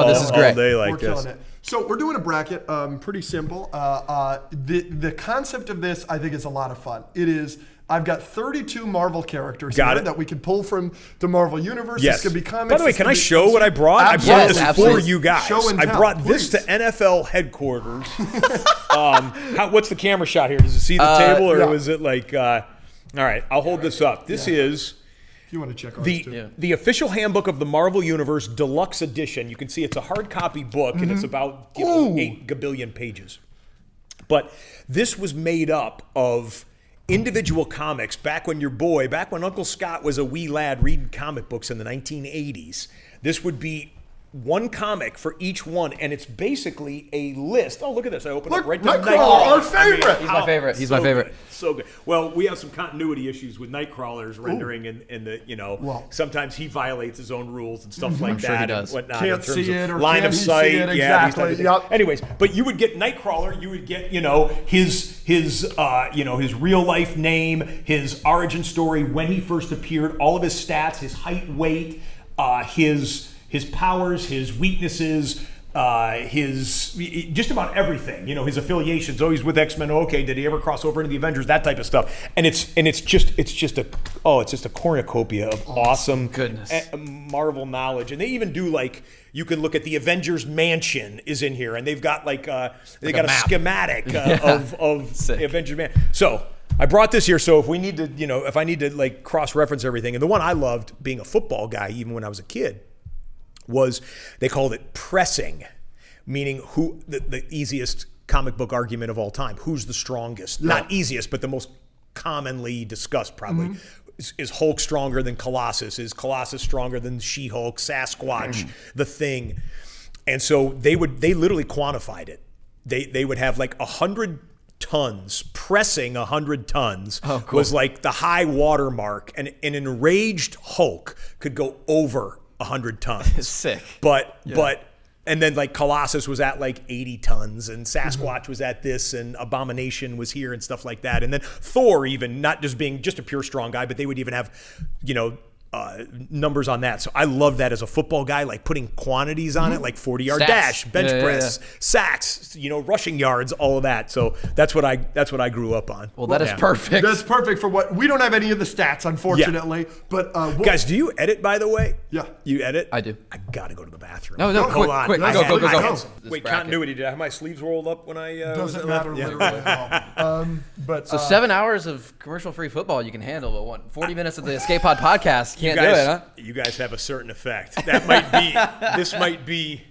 this is great. all day like We're this. killing it. So we're doing a bracket, pretty simple. The concept of this, I think, is a lot of fun. It is. I've got 32 Marvel characters that we can pull from the Marvel universe. Yes. This could be comics. By the way, can I show what I brought? Absolutely. I brought this absolutely. for you guys. Show and I tell, brought this please. to NFL headquarters. What's the camera shot here? Does it see the table, or was it like? All right, I'll hold this up. This is. If you want to check ours too. The official handbook of the Marvel Universe Deluxe Edition. You can see it's a hard copy book, and it's about 8 gabillion pages. But this was made up of individual comics back when Uncle Scott was a wee lad reading comic books in the 1980s. This would be one comic for each one, and it's basically a list. Oh, look at this. I opened up right to Nightcrawler, our favorite. He's my favorite. He's my favorite. So good. Well, we have some continuity issues with Nightcrawler's rendering, and sometimes he violates his own rules and stuff like sure he that does. and whatnot. Can't in terms see it of or line can of he see sight. it? Yeah, these Exactly. types of things. Anyways, but you would get Nightcrawler. You would get his real life name, his origin story, when he first appeared, all of his stats, his height, weight, his powers, his weaknesses, his just about everything. His affiliations. Oh, he's with X-Men. Okay, did he ever cross over into the Avengers? That type of stuff. And it's just a cornucopia of awesome goodness Marvel knowledge. And they even do you can look at the Avengers Mansion is in here, and they've got a schematic of the Avengers Mansion. So I brought this here. So if we need to, if I need to cross-reference everything, and the one I loved being a football guy, even when I was a kid, was they called it pressing, meaning who the easiest comic book argument of all time. Who's the strongest? Yeah. Not easiest, but the most commonly discussed probably. Is Hulk stronger than Colossus? Is Colossus stronger than She-Hulk, Sasquatch, the Thing? And so they literally quantified it. They would have 100 tons, pressing 100 tons was the high water mark, and an enraged Hulk could go over 100 tons. Sick. And then Colossus was at 80 tons, and Sasquatch was at this, and Abomination was here and stuff like that. And then Thor, even not just being just a pure strong guy, but they would even have, numbers on that. So I love that as a football guy, putting quantities on it, 40-yard dash, bench press, sacks, rushing yards, all of that. So that's what I grew up on. Well, that is perfect. That's perfect for what we don't have any of the stats, unfortunately. Yeah. But guys, do you edit, by the way? Yeah, you edit. I do. I gotta go to the bathroom. No, hold on. Quick, go. Wait, continuity. Did I have my sleeves rolled up when I? Doesn't matter literally at all. So 7 hours of commercial-free football you can handle, but 40 minutes of the Escape Pod podcast can't do it, huh? You guys have a certain effect. That might be. This might be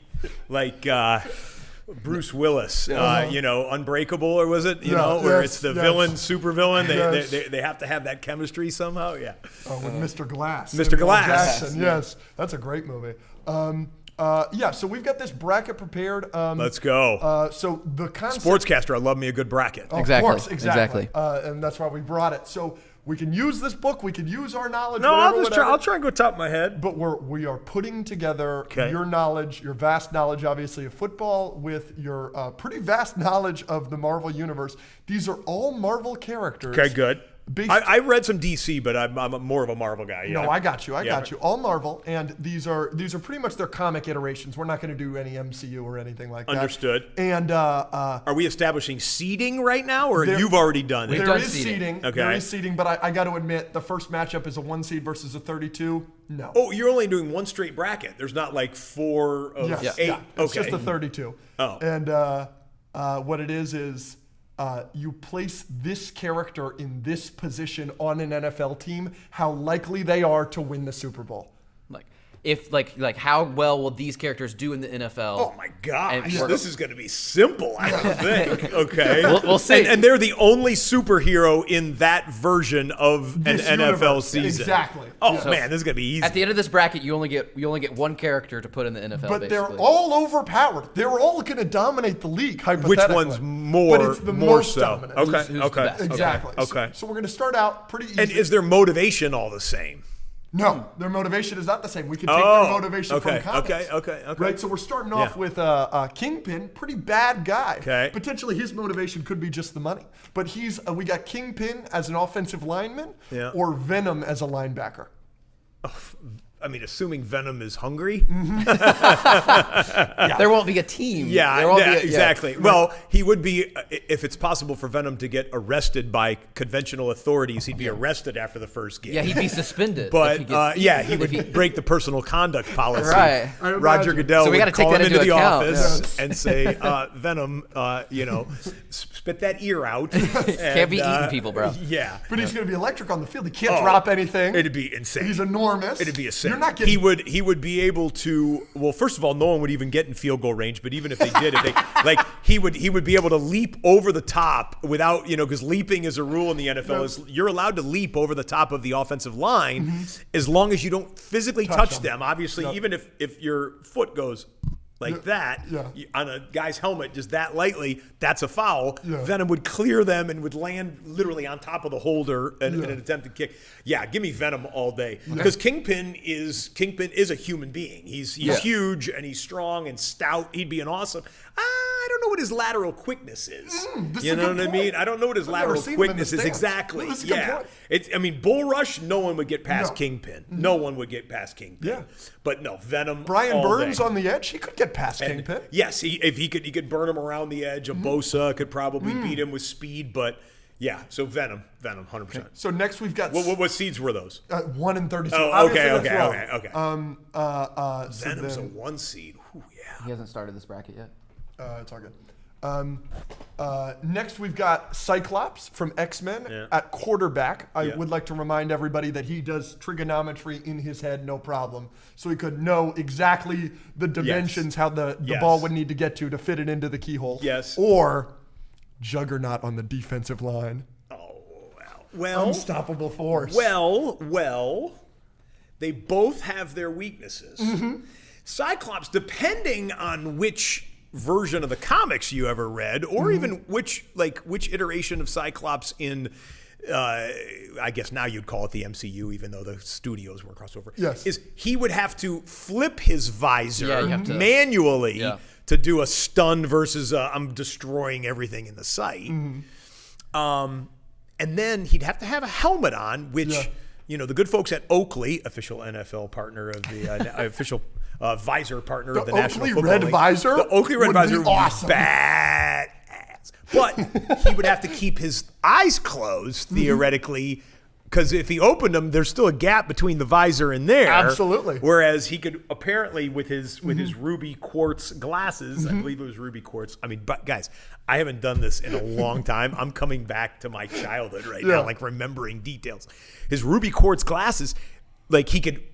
Bruce Willis, Unbreakable, or was it? Where it's the villain, super villain. They have to have that chemistry somehow. Yeah. With Mr. Glass. Mr. Glass. Jackson. Yes, that's a great movie. So we've got this bracket prepared. Let's go. So the concept. Sportscaster, I love me a good bracket. Of course, exactly. And that's why we brought it. So we can use this book. We can use our knowledge. No, whatever. I'll try and go top of my head. But we are putting together your knowledge, your vast knowledge, obviously, of football with your pretty vast knowledge of the Marvel Universe. These are all Marvel characters. Okay, good. I read some DC, but I'm more of a Marvel guy. Yeah. No, I got you. I got you. All Marvel, and these are pretty much their comic iterations. We're not going to do any MCU or anything like that. Understood. And are we establishing seeding right now, or you've already done it? There is seeding. Okay. There is seeding, but I got to admit, the first matchup is a 1 seed versus a 32. No. Oh, you're only doing one straight bracket. There's not 4 of 8. Yeah. It's okay. just a 32. Oh. And what it is you place this character in this position on an NFL team, how likely they are to win the Super Bowl. If how well will these characters do in the NFL? Oh my gosh, this is going to be simple. I don't think. Okay, we'll see. And they're the only superhero in that version of this an universe. NFL season. Exactly. Oh man, this is going to be easy. At the end of this bracket, you only get one character to put in the NFL. But basically. they're all overpowered. They're all going to dominate the league. Hypothetically. Which one's more? But it's the more most so. dominant. Okay. Who's the best? Exactly. Okay. So we're going to start out pretty easy. And is their motivation all the same? No, their motivation is not the same. We can take their motivation from comics. Okay. Right, so we're starting off with Kingpin, pretty bad guy. Okay. Potentially his motivation could be just the money. But we got Kingpin as an offensive lineman or Venom as a linebacker. assuming Venom is hungry. There won't be a team. Exactly. Yeah. Well, he would be, if it's possible for Venom to get arrested by conventional authorities, he'd be arrested after the first game. Yeah, he'd be suspended. But he would break the personal conduct policy. Right. Roger Goodell would call him into the office and say, Venom, spit that ear out. Can't be eating people, bro. Yeah. But he's going to be electric on the field. He can't drop anything. It'd be insane. He's enormous. It'd be insane. You're not getting... He would be able to. Well, first of all, no one would even get in field goal range. But even if they did, he would be able to leap over the top without, because leaping is a rule in the NFL. Is you're allowed to leap over the top of the offensive line as long as you don't physically touch them. Obviously, even if your foot goes like that on a guy's helmet, just that lightly, that's a foul. Venom would clear them and would land literally on top of the holder in an attempted kick. Yeah, give me Venom all day because Kingpin is a human being. He's huge and he's strong and stout. He'd be an awesome. I don't know what his lateral quickness is. You know what I mean? I don't know what his lateral quickness is exactly. Bull Rush, no one would get past Kingpin. No one would get past Kingpin. Yeah. But no, Venom. Brian Burns on the edge, he could get past Kingpin. Yes, if he could burn him around the edge. A Bosa could probably beat him with speed, but yeah. So Venom, 100%. Okay. So next we've got what seeds were those? 1 and 32. Oh, okay. Venom's a 1 seed. Ooh, yeah. He hasn't started this bracket yet. It's all good. Next, we've got Cyclops from X-Men at quarterback. I would like to remind everybody that he does trigonometry in his head, no problem. So he could know exactly the dimensions, how the ball would need to get to fit it into the keyhole. Yes. Or Juggernaut on the defensive line. Oh, well. Unstoppable force. Well, they both have their weaknesses. Cyclops, depending on which version of the comics you ever read, or even which iteration of Cyclops in, I guess now you'd call it the MCU, even though the studios were crossover. Yes, is he would have to flip his visor manually to do a stun versus I'm destroying everything in the sight, and then he'd have to have a helmet on, which the good folks at Oakley, official NFL partner of the official. Visor partner of the National Football League. The Oakley Red Visor would be awesome. Bad ass. But he would have to keep his eyes closed, theoretically, because if he opened them, there's still a gap between the visor and there. Absolutely. Whereas he could apparently, with his ruby quartz glasses, I believe it was ruby quartz. But guys, I haven't done this in a long time. I'm coming back to my childhood right now, remembering details. His ruby quartz glasses, he could,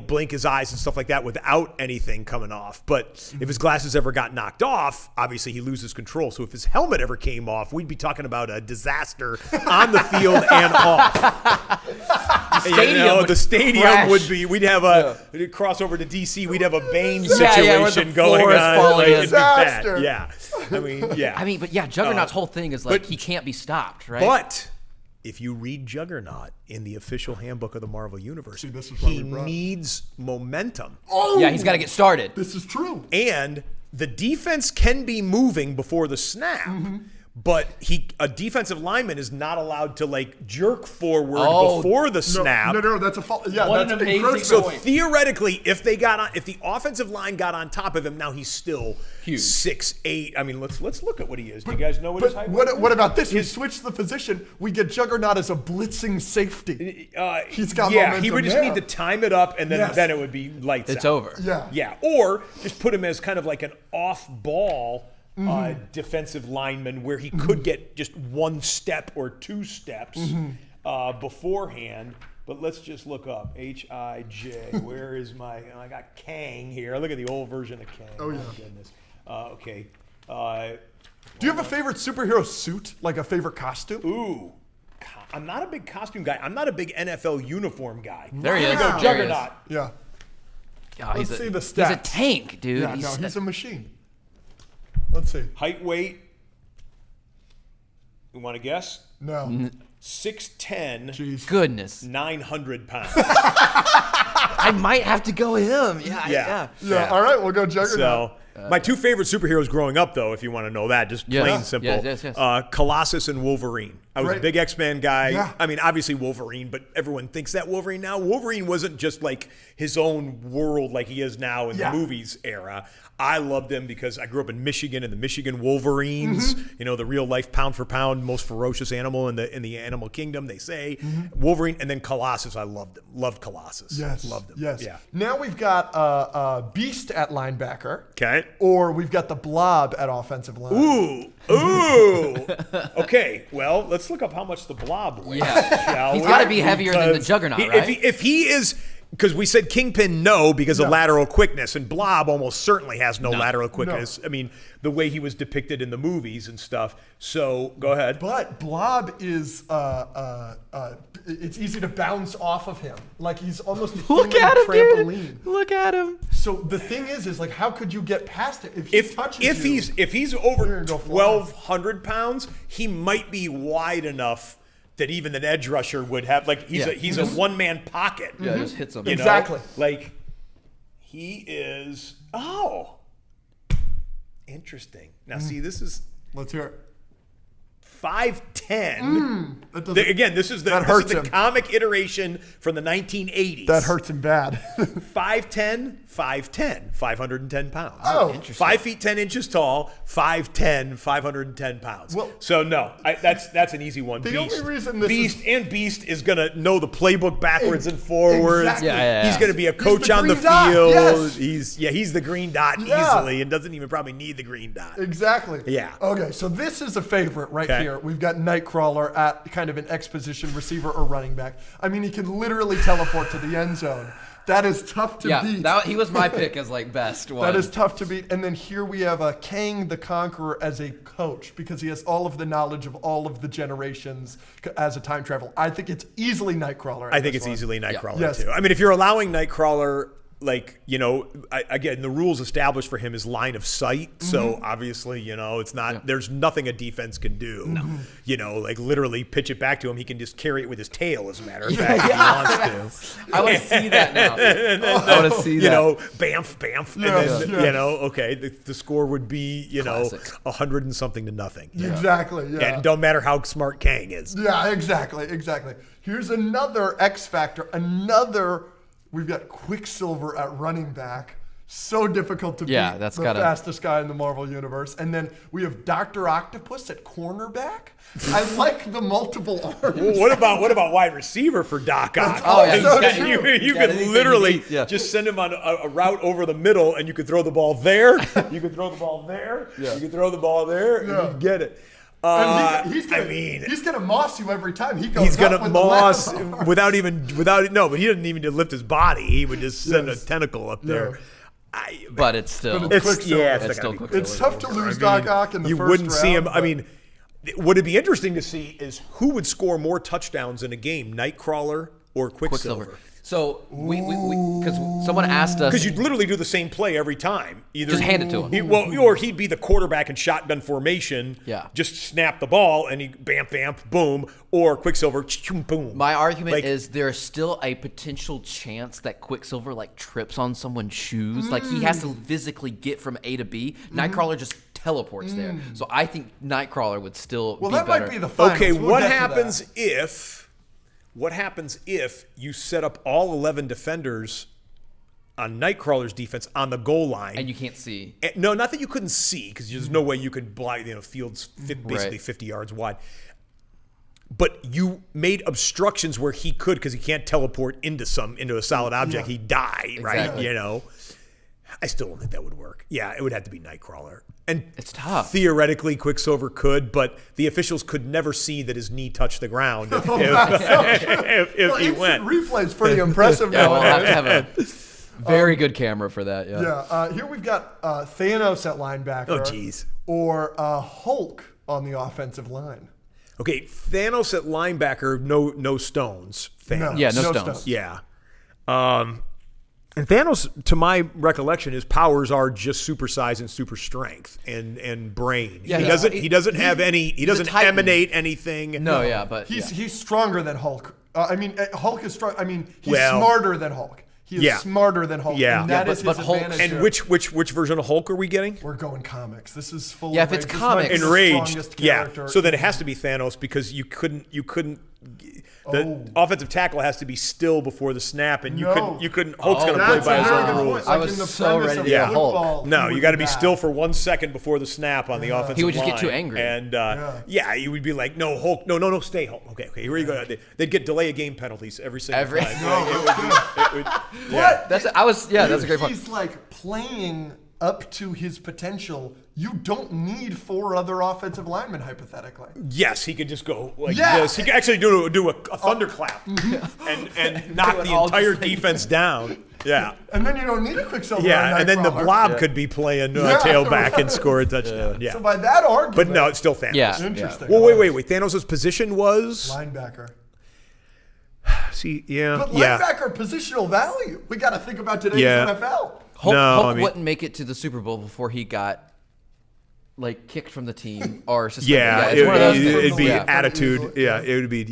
blink his eyes and stuff like that without anything coming off. But if his glasses ever got knocked off, obviously he loses control. So if his helmet ever came off, we'd be talking about a disaster on the field and off. The stadium would be, we'd have we'd cross over to DC, we'd have a Bane situation going on. Disaster. Juggernaut's whole thing is he can't be stopped, right? But if you read Juggernaut in the official handbook of the Marvel Universe, he needs momentum. He's got to get started. This is true. And the defense can be moving before the snap, but a defensive lineman is not allowed to jerk forward before the snap. No, that's a fault. Yeah, what that's an amazing So theoretically, if the offensive line got on top of him, now he's still huge, 6'8". Let's look at what he is. Do you guys know what his height is? What about this? We switch the position. We get Juggernaut as a blitzing safety. He's got momentum. He would just need to time it up, and then it would be lights out. It's over. Yeah. Or just put him as kind of like an off-ball defensive lineman where he could get just 1 step or 2 steps beforehand. But let's just look up Hij. Where is I got Kang here. Look at the old version of Kang. Oh yeah. Goodness. Okay. Do you have a favorite superhero suit? Like a favorite costume? Ooh. I'm not a big costume guy. I'm not a big NFL uniform guy. There he is. Here we go, Juggernaut. Yeah. Let's see the stats. He's a tank, dude. Yeah, he's a machine. Let's see. Height, weight. You want to guess? No. 6'10". Jeez. Goodness. 900 pounds. I might have to go him. Yeah. All right, we'll go Juggernaut. So, my two favorite superheroes growing up, though, if you want to know that, just plain and simple, Yes. Colossus and Wolverine. I was a big X-Men guy. Yeah. I mean, obviously Wolverine, but everyone thinks that Wolverine now. Wolverine wasn't just like his own world like he is now in the movies era. I loved him because I grew up in Michigan and the Michigan Wolverines, you know, the real life pound for pound most ferocious animal in the animal kingdom, they say. Wolverine, and then Colossus, I loved him. Loved Colossus. Yes. Loved him. Yes. Yeah. Now we've got Beast at linebacker. Okay. Or we've got the Blob at offensive line. Ooh. Okay. Well, let's look up how much the Blob weighs. Yeah. He's got to be heavier than the Juggernaut, right? If he is, because we said Kingpin because of lateral quickness, and Blob almost certainly has no lateral quickness. I mean, the way he was depicted in the movies and stuff. So go ahead. But Blob is it's easy to bounce off of him. Like he's almost a Look human at him, trampoline. dude. Look at him. So the thing is like how could you get past it if he touches you? If he's over 1,200 pounds, he might be wide enough that even an edge rusher would have. Like he's a one-man pocket. Yeah, just hits him. Exactly. Like he is. Oh, interesting. Now see, this is. Let's hear it. 5'10". Again, this is the comic iteration from the 1980s. That hurts him bad. 5'10", 510 pounds. Oh, interesting. 5 feet 10 inches tall, 5'10", 510 pounds. Well, so no, that's an easy one. The only reason Beast is gonna know the playbook backwards and forwards. Exactly. Yeah. He's gonna be a coach on the field. He's the green dot easily, and doesn't even probably need the green dot. Exactly. Yeah. Okay, so this is a favorite right here. We've got Nightcrawler at kind of an exposition receiver or running back. I mean, he can literally teleport to the end zone. That is tough to beat. Yeah, he was my pick as like best one. That is tough to beat. And then here we have Kang the Conqueror as a coach because he has all of the knowledge of all of the generations as a time traveler. I think it's easily Nightcrawler. I think it's easily Nightcrawler Yes. too. I mean, if you're allowing Nightcrawler, like, you know, again, the rules established for him is line of sight. So obviously, you know, it's not, there's nothing a defense can do. No. You know, like literally pitch it back to him. He can just carry it with his tail, as a matter of fact, if he wants to. I want to see that now. I want to see that. You know, bamf. Yes, and then, you know, okay, the score would be, you Classic. know, 100 and something to nothing. Exactly, yeah. And it don't matter how smart Kang is. Yeah, exactly. Here's another X Factor, we've got Quicksilver at running back. So difficult to beat that's the fastest guy in the Marvel Universe. And then we have Dr. Octopus at cornerback. I like the multiple arms. What about wide receiver for Doc Ock? Oh, yeah. So You could literally just send him on a route over the middle, and you could throw the ball there. You could throw the ball there. Yeah. You could throw the ball there, and you'd get it. He's gonna moss you every time he goes. He's gonna up with moss the left arm. but he doesn't even lift his body. He would just send a tentacle up there. But it's still. But it's still Quicksilver. It's tough to lose Doc Ock in the first round. You wouldn't see him. I mean, would it be interesting to see is who would score more touchdowns in a game, Nightcrawler or Quicksilver? So because someone asked us, because you'd literally do the same play every time. Either just hand it to him. Or he'd be the quarterback in shotgun formation. Yeah. Just snap the ball and he bam, boom. Or Quicksilver, boom. My argument is there's still a potential chance that Quicksilver like trips on someone's shoes. Like he has to physically get from A to B. Nightcrawler just teleports there. So I think Nightcrawler would still be better. Might be the finals. Okay, what happens if you set up all 11 defenders on Nightcrawler's defense on the goal line? And you can't see. No, not that you couldn't see, because there's no way you could blind, fields basically 50 yards wide. But you made obstructions where he could, because he can't teleport into a solid object. He'd die, right? Exactly. You know? I still don't think that would work. Yeah, it would have to be Nightcrawler. And it's tough. Theoretically, Quicksilver could, but the officials could never see that his knee touched the ground if he went. Replay's pretty impressive. Yeah, we'll have to have a very good camera for that. Yeah. Here we've got Thanos at linebacker. Oh, jeez. Or Hulk on the offensive line. Okay, Thanos at linebacker, no stones. Thanos. No stones. Yeah. And Thanos, to my recollection, his powers are just super size and super strength and brain. Yeah, he doesn't emanate anything. No, but he's stronger than Hulk. Hulk is strong. He's smarter than Hulk. He is smarter than Hulk. Yeah. And that is but his Hulk- advantage. And here. which version of Hulk are we getting? We're going comics. This is full Yeah, of if it's rage. This might be comics. the Enraged. strongest Yeah. character. So then it has to be Thanos because you couldn't. The offensive tackle has to be still before the snap, and you couldn't. Hulk's going to play That's by a his very own good rules. point. I Like was in the so premise ready of to go football, No, he you got to would be do still that. for 1 second before the snap on the offensive line. He would just get too angry. And you would be like, no, Hulk, no, stay Hulk. Okay, here you go. They'd get delay of game penalties every single time. That's a great point. He's like playing up to his potential. You don't need 4 other offensive linemen, hypothetically. Yes, he could just go like this. He could actually do a thunderclap and knock the entire defense down. Yeah. And then you don't need a Quicksilver. Yeah, or and then the Nightcrawler. blob could be playing tailback and score a touchdown. Yeah. So by that argument, But no, it's still Thanos. Yeah. interesting. Well, wait. Thanos' position was Linebacker. See, yeah, But yeah. linebacker positional value. We got to think about today's Yeah. NFL. Hulk wouldn't make it to the Super Bowl before he got like kicked from the team or suspended. Yeah, it's one of those it'd things. be Yeah. attitude. Yeah, it would be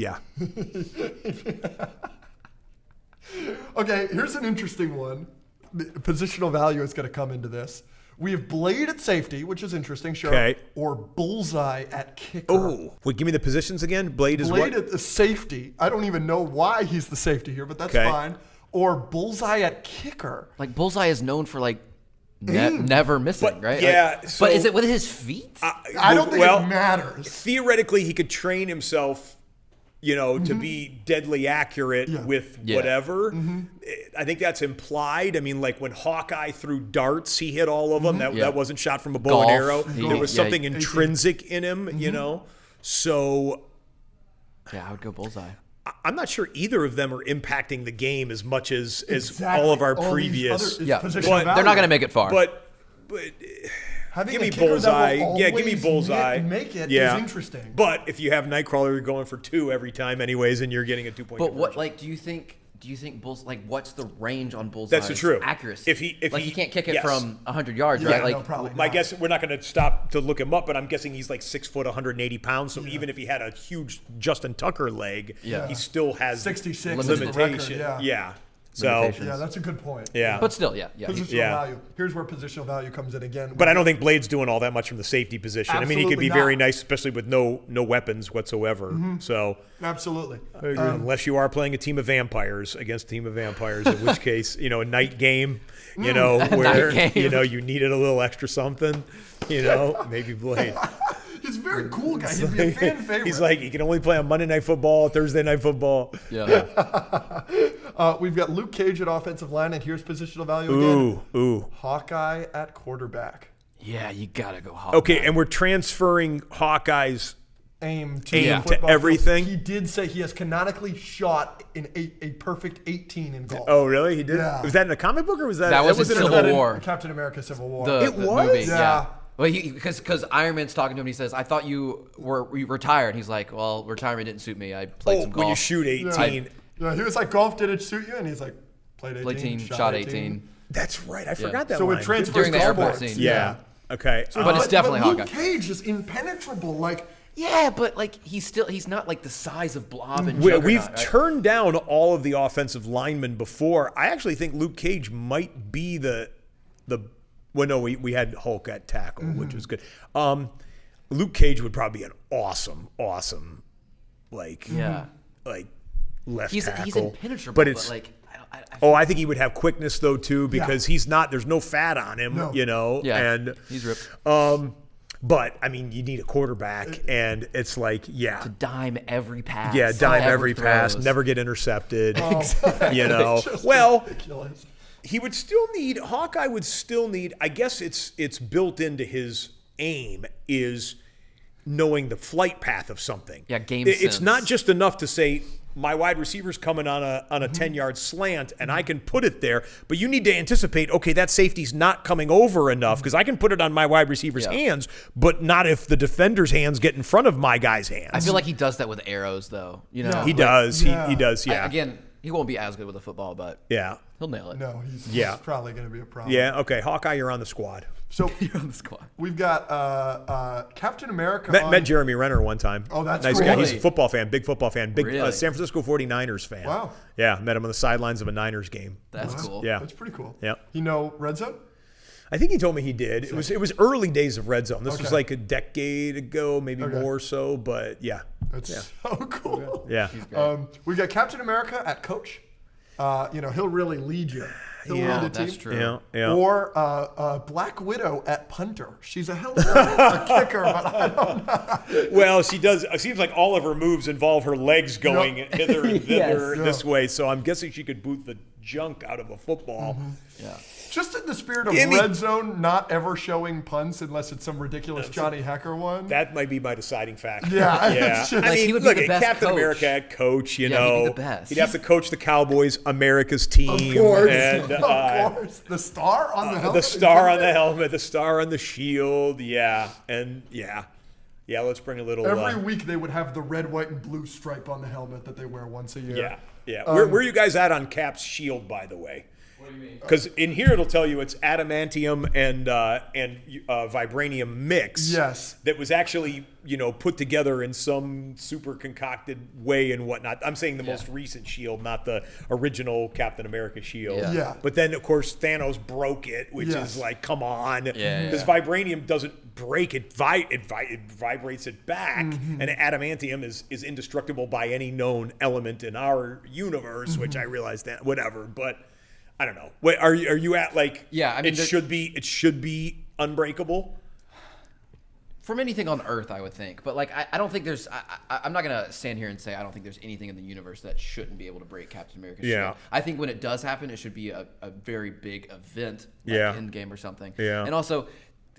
Okay, here's an interesting one. The positional value is going to come into this. We have Blade at safety, which is interesting, sure. Okay. Or Bullseye at kicker. Oh, wait, give me the positions again. Blade is Blade what? at the safety. I don't even know why he's the safety here, but that's Okay. fine. Or Bullseye at kicker. Like Bullseye is known for like never missing, But, right? yeah, Like, so- but is it with his feet? I don't think it matters. Theoretically, he could train himself, to be deadly accurate with whatever. I think that's implied. I mean, like when Hawkeye threw darts, he hit all of them. That wasn't shot from a bow and arrow. There was something intrinsic in him, So Yeah, I would go Bullseye. I'm not sure either of them are impacting the game as much as Exactly. all of our All these previous. other- Yeah, positional but they're value. not going to make it far. But Having give a me kicker that will Bullseye. Yeah, give me always Bullseye. Make it yeah. is interesting. But if you have Nightcrawler going for 2 every time, anyways, and you're getting a 2-point. But what, conversion. like, do you think what's the range on Bullseye's That's true. accuracy? If he can't kick it yes. from 100 yards, right? Like, no, probably My not. guess, we're not going to stop to look him up, but I'm guessing he's like 6 foot, 180 pounds. So even if he had a huge Justin Tucker leg, he still has 66 is the limitation. record, yeah. So, Limitations. Yeah, that's a good point. yeah. but still, yeah. Positional value. Here's where positional value comes in again. But I don't think Blade's doing all that much from the safety position. I mean, he could Absolutely be very not. nice, especially with no weapons whatsoever. So, Absolutely. unless you are playing a team of vampires against a team of vampires, in which case, a night game, where Night game. you needed a little extra something, maybe Blade. He's a very cool guy. He'd be a fan favorite. He's like, he can only play on Monday Night Football, Thursday Night Football. Yeah. We've got Luke Cage at offensive line, and here's positional value again. Ooh. Hawkeye at quarterback. Yeah, you got to go Hawkeye. Okay, and we're transferring Hawkeye's Aim to, Aim the to football everything? field. He did say he has canonically shot in a perfect 18 in golf. Oh, really? He did? Yeah. Was that in a comic book or was that? That was in wasn't Civil That in War. Captain America Civil War. The was? movie, Yeah. Well, because Iron Man's talking to him, he says, "I thought you retired." He's like, "Well, retirement didn't suit me. I played some golf." when you shoot 18. Yeah, he was like, golf didn't suit you? And he's like, played 18, Played 18, shot 18. That's right. I forgot that So line. it transfers During the to airport sports. scene. Yeah. Okay. But it's definitely Luke Hawkeye. Cage is impenetrable. Like, Yeah, but like he's not like the size of Blob and We've Juggernaut, right? turned down all of the offensive linemen before. I actually think Luke Cage might be the well, no, we had Hulk at tackle, which was good. Luke Cage would probably be an awesome, like left He's tackle. impenetrable, but but it's like I oh, I think he would have quickness though too because he's not. There's no fat on him, No. yeah, and he's ripped. But I mean, you need a quarterback, and it's like, To dime every pass. yeah, dime whoever every pass, throws. never get intercepted. just Well, ridiculous. he would still need Hawkeye would still need. I guess it's built into his aim is knowing the flight path of something. Yeah, game It's sense. not just enough to say my wide receiver's coming on a 10-yard slant and I can put it there, but you need to anticipate, okay, that safety's not coming over enough because I can put it on my wide receiver's hands, but not if the defender's hands get in front of my guy's hands. I feel like he does that with arrows, though. You know, Yeah. he does. Yeah. He does. Yeah. Again, He won't be as good with a football, but Yeah. he'll nail it. No, he's Yeah. probably going to be a problem. Yeah. Okay. Hawkeye, you're on the squad. So You're on the squad. we've got Captain America. Met Jeremy Renner one time. Oh, that's nice cool. guy. He's a Really? football fan, big football fan, big Really? San Francisco 49ers fan. Wow. Yeah, met him on the sidelines of a Niners game. That's cool. Yeah. That's pretty cool. Yeah. You know Redzone? I think he told me he did. It was early days of Redzone. This was Okay. like a decade ago, maybe Okay. more so. But yeah, That's so cool. yeah. We got Captain America at coach. He'll really lead you. He'll Yeah, lead the team. That's true. Yeah, yeah. Or Black Widow at punter. She's a hell of a kicker, but I don't know. Well, she does. It seems like all of her moves involve her legs going hither and thither Yes. this way. So I'm guessing she could boot the junk out of a football. Mm-hmm. Yeah. Just in the spirit of Gimme. Red Zone, not ever showing punts unless it's some ridiculous Johnny Hecker one. That might be my deciding factor. Yeah, yeah. it's just- I Like, mean, he would be look the at best Captain coach. America at coach. You Yeah, know, he'd be the best. He'd have to coach the Cowboys, America's team, of course. and Of course. The star on the helmet. the star on the helmet, the star on the shield. Yeah, and yeah. Let's bring a little. Every week they would have the red, white, and blue stripe on the helmet that they wear once a year. Yeah. Where are you guys at on Cap's shield, by the way? What do you mean? Because in here it'll tell you it's adamantium and vibranium mix. Yes. That was actually put together in some super concocted way and whatnot. I'm saying the most recent shield, not the original Captain America shield. Yeah. But then of course Thanos broke it, which Yes. is like, come on. Yeah. Because vibranium doesn't break it, it vibrates it back, and adamantium is indestructible by any known element in our universe, which I realize that whatever, but. I don't know. Wait, are you at like? Yeah, I mean, it should be unbreakable. From anything on Earth, I would think, but like I don't think there's. I'm not gonna stand here and say I don't think there's anything in the universe that shouldn't be able to break Captain America's Yeah. shield. I think when it does happen, it should be a very big event, like Yeah. Endgame or something. Yeah. And also,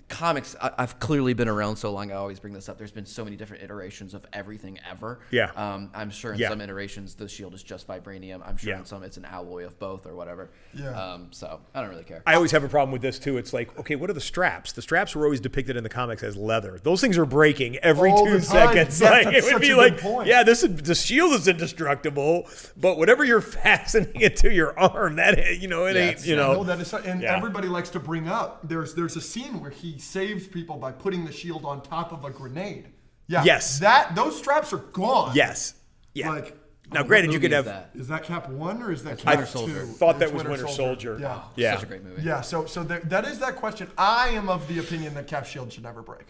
comics. I've clearly been around so long. I always bring this up. There's been so many different iterations of everything ever. Yeah. I'm sure in Yeah. some iterations the shield is just vibranium. I'm sure Yeah. in some it's an alloy of both or whatever. Yeah. So I don't really care. I always have a problem with this too. It's like, okay, what are the straps? The straps were always depicted in the comics as leather. Those things are breaking every All 2 the time. seconds. Yes, Like that's it would such be a like, good point. yeah, the shield is indestructible, but whatever you're fastening it to your arm, that it ain't. No, that is, and Yeah. everybody likes to bring up. There's a scene where he saves people by putting the shield on top of a grenade. Yeah. Yes. Those straps are gone. Yes. Yeah. Like, Now, granted, you Movie could is have. that? is that Cap 1 or is that That's Cap Winter 2? Soldier. Thought that It's was Winter Soldier. Yeah. Yeah. Such a great movie. Yeah, so that is that question. I am of the opinion that Cap shield should never break.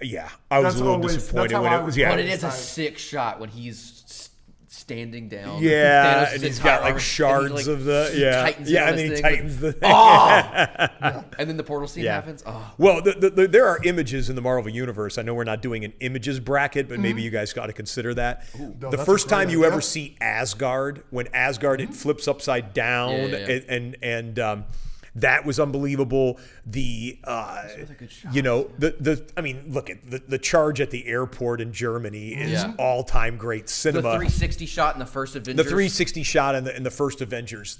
Yeah, I was That's a little always- disappointed that's how when I it was. was Yeah, But it is a Side. sick shot when he's standing down. Yeah, Thanos' and he's entire got like armor- shards and he, like, of the he tightens it yeah, on and then he his tightens the thing. And then the portal scene happens. Oh, Well, there are images in the Marvel universe. I know we're not doing an images bracket, but maybe you guys got to consider that. No, The that's a first great time you idea. ever see Asgard, when Asgard it flips upside down, Yeah. and that was unbelievable. The good shots. I mean, look at the charge at the airport in Germany is Yeah. all time great the cinema. 360 shot in the first Avengers. The 360 shot in the first Avengers.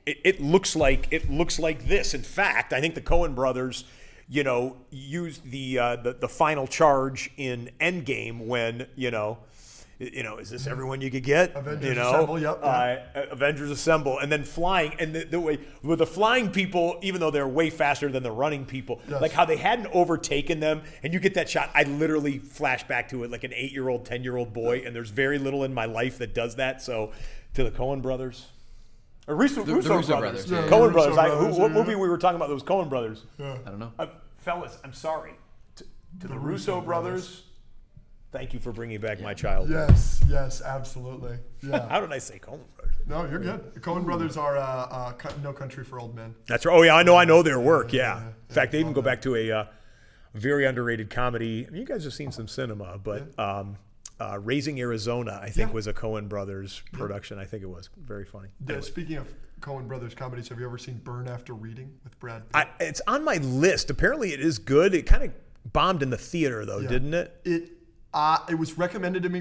It looks like this. In fact, I think the Coen brothers, used the final charge in Endgame when is this everyone you could get? Avengers Assemble, yep. Avengers Assemble, and then flying, and the way with the flying people, even though they're way faster than the running people, Yes. like how they hadn't overtaken them, and you get that shot. I literally flash back to it like an 8-year-old, 10-year-old boy, and there's very little in my life that does that. So, to the Coen brothers, or Russo Russo brothers, brothers, yeah. Coen Russo brothers. brothers, What yeah. movie we were talking about? Those Coen brothers. I don't know. Fellas, I'm sorry. To the Russo brothers. Thank you for bringing back my childhood. Yes, absolutely. Yeah. How did I say Coen brothers? No, you're good. The Coen brothers are No Country for Old Men. That's right. Oh yeah, I know their work. Yeah. In fact, they even go back to a very underrated comedy. I mean, you guys have seen some cinema, but Raising Arizona, I think, was a Coen brothers production. I think it was very funny. Anyway. Speaking of Coen brothers comedies, have you ever seen Burn After Reading with Brad Pitt? It's on my list. Apparently, it is good. It kind of bombed in the theater, though, didn't it? It was recommended to me,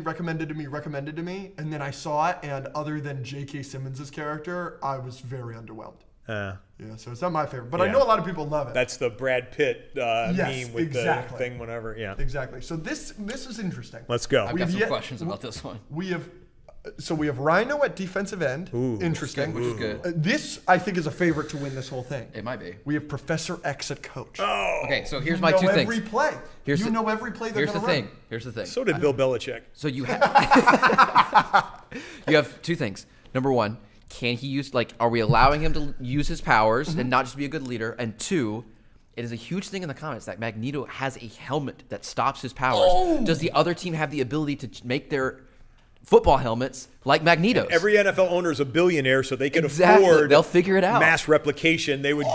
and then I saw it, and other than J.K. Simmons' character, I was very underwhelmed. Yeah, so it's not my favorite, but I know a lot of people love it. That's the Brad Pitt meme with the thing, whatever. Yeah, exactly. So this is interesting. Let's go. I've got some questions about this one. We have Rhino at defensive end. Ooh, interesting. Which is good. This I think is a favorite to win this whole thing. It might be. We have Professor X at coach. Oh. Okay, so here's my two things. Every play. You know every play they're going to run. Here's the thing. So did Bill Belichick. So you have you have two things. Number one, can he use are we allowing him to use his powers and not just be a good leader? And two, it is a huge thing in the comments that Magneto has a helmet that stops his powers. Oh. Does the other team have the ability to make their football helmets like Magneto's? Every NFL owner is a billionaire, so they can afford. They'll figure it out. Mass replication. They would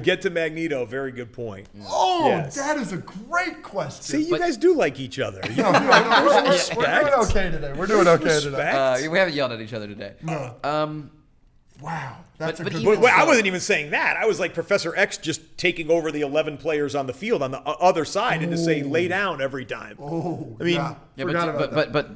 get to Magneto. Very good point. Oh, yes. That is a great question. See, you guys do like each other. We're doing okay today. We haven't yelled at each other today. No. Wow. That's a good But I wasn't even saying that. I was like Professor X just taking over the 11 players on the field on the other side and to say lay down every time. Oh, I mean, but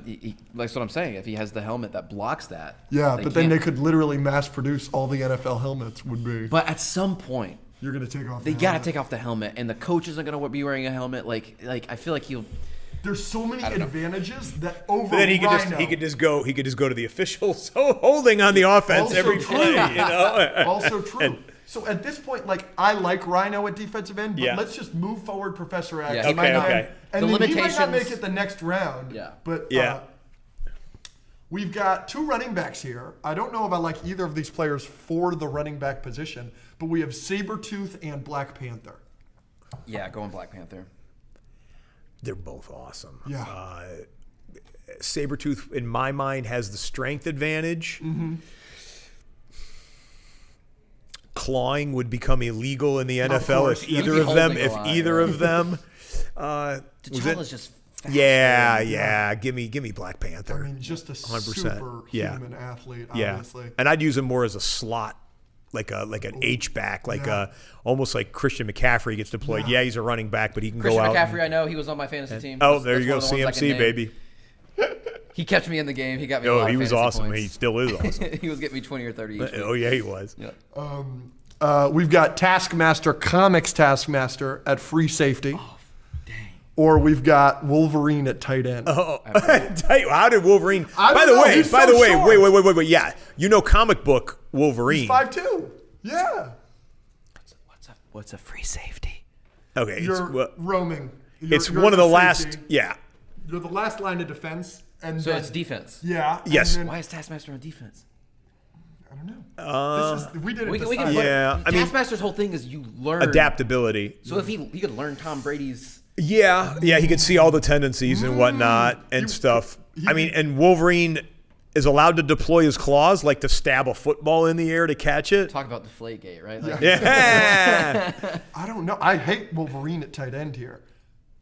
that's what I'm saying. If he has the helmet that blocks that. Yeah, but then they could literally mass produce all the NFL helmets would be. But at some point, you're going to take off They got to take off the helmet, and the coach isn't going to be wearing a helmet. Like I feel like he'll. There's so many advantages that over. But then he could just go to the officials holding on the offense also every true. play. You know, also true. So at this point, I like Rhino at defensive end, but let's just move forward, Professor X. Yeah, And the then limitations, he might not make it the next round. Yeah. But we've got two running backs here. I don't know if I like either of these players for the running back position, but we have Sabretooth and Black Panther. Yeah, going Black Panther. They're both awesome. Yeah. Sabretooth, in my mind, has the strength advantage. Mm-hmm. Clawing would become illegal in the NFL if either of them. T'Challa's just fast. Yeah. Give me Black Panther. I mean, just a 100%. superhuman athlete, obviously. And I'd use him more as a slot. Like an H-back, almost like Christian McCaffrey gets deployed. Yeah, he's a running back, but he can go out. Christian McCaffrey, I know. He was on my fantasy team. Oh, there you go, CMC, baby. He kept me in the game. He got me a Oh, lot of he was fantasy awesome. points. He still is awesome. He was getting me 20 or 30 each week. Oh, yeah, he was. Yeah. We've got Taskmaster, Comics Taskmaster at free safety. Oh, dang. Or we've got Wolverine at tight end. Oh, how did Wolverine? I By don't the know, way, he's so short. wait. Yeah, you know comic book Wolverine. He's 5'2". Yeah. What's a free safety? Okay, You're roaming. It's You're one of the safety. last. Yeah. You're the last line of defense. And So then, it's defense. Yeah. Yes. Then, Why is Taskmaster on defense? I don't know. We did it. We this can time. Yeah, I mean- Taskmaster's whole thing is you learn Adaptability. So if he could learn Tom Brady's. Yeah, he could see all the tendencies and whatnot and stuff. I mean, and Wolverine is allowed to deploy his claws, like to stab a football in the air to catch it. Talk about Deflategate, right? Yeah. I don't know. I hate Wolverine at tight end here.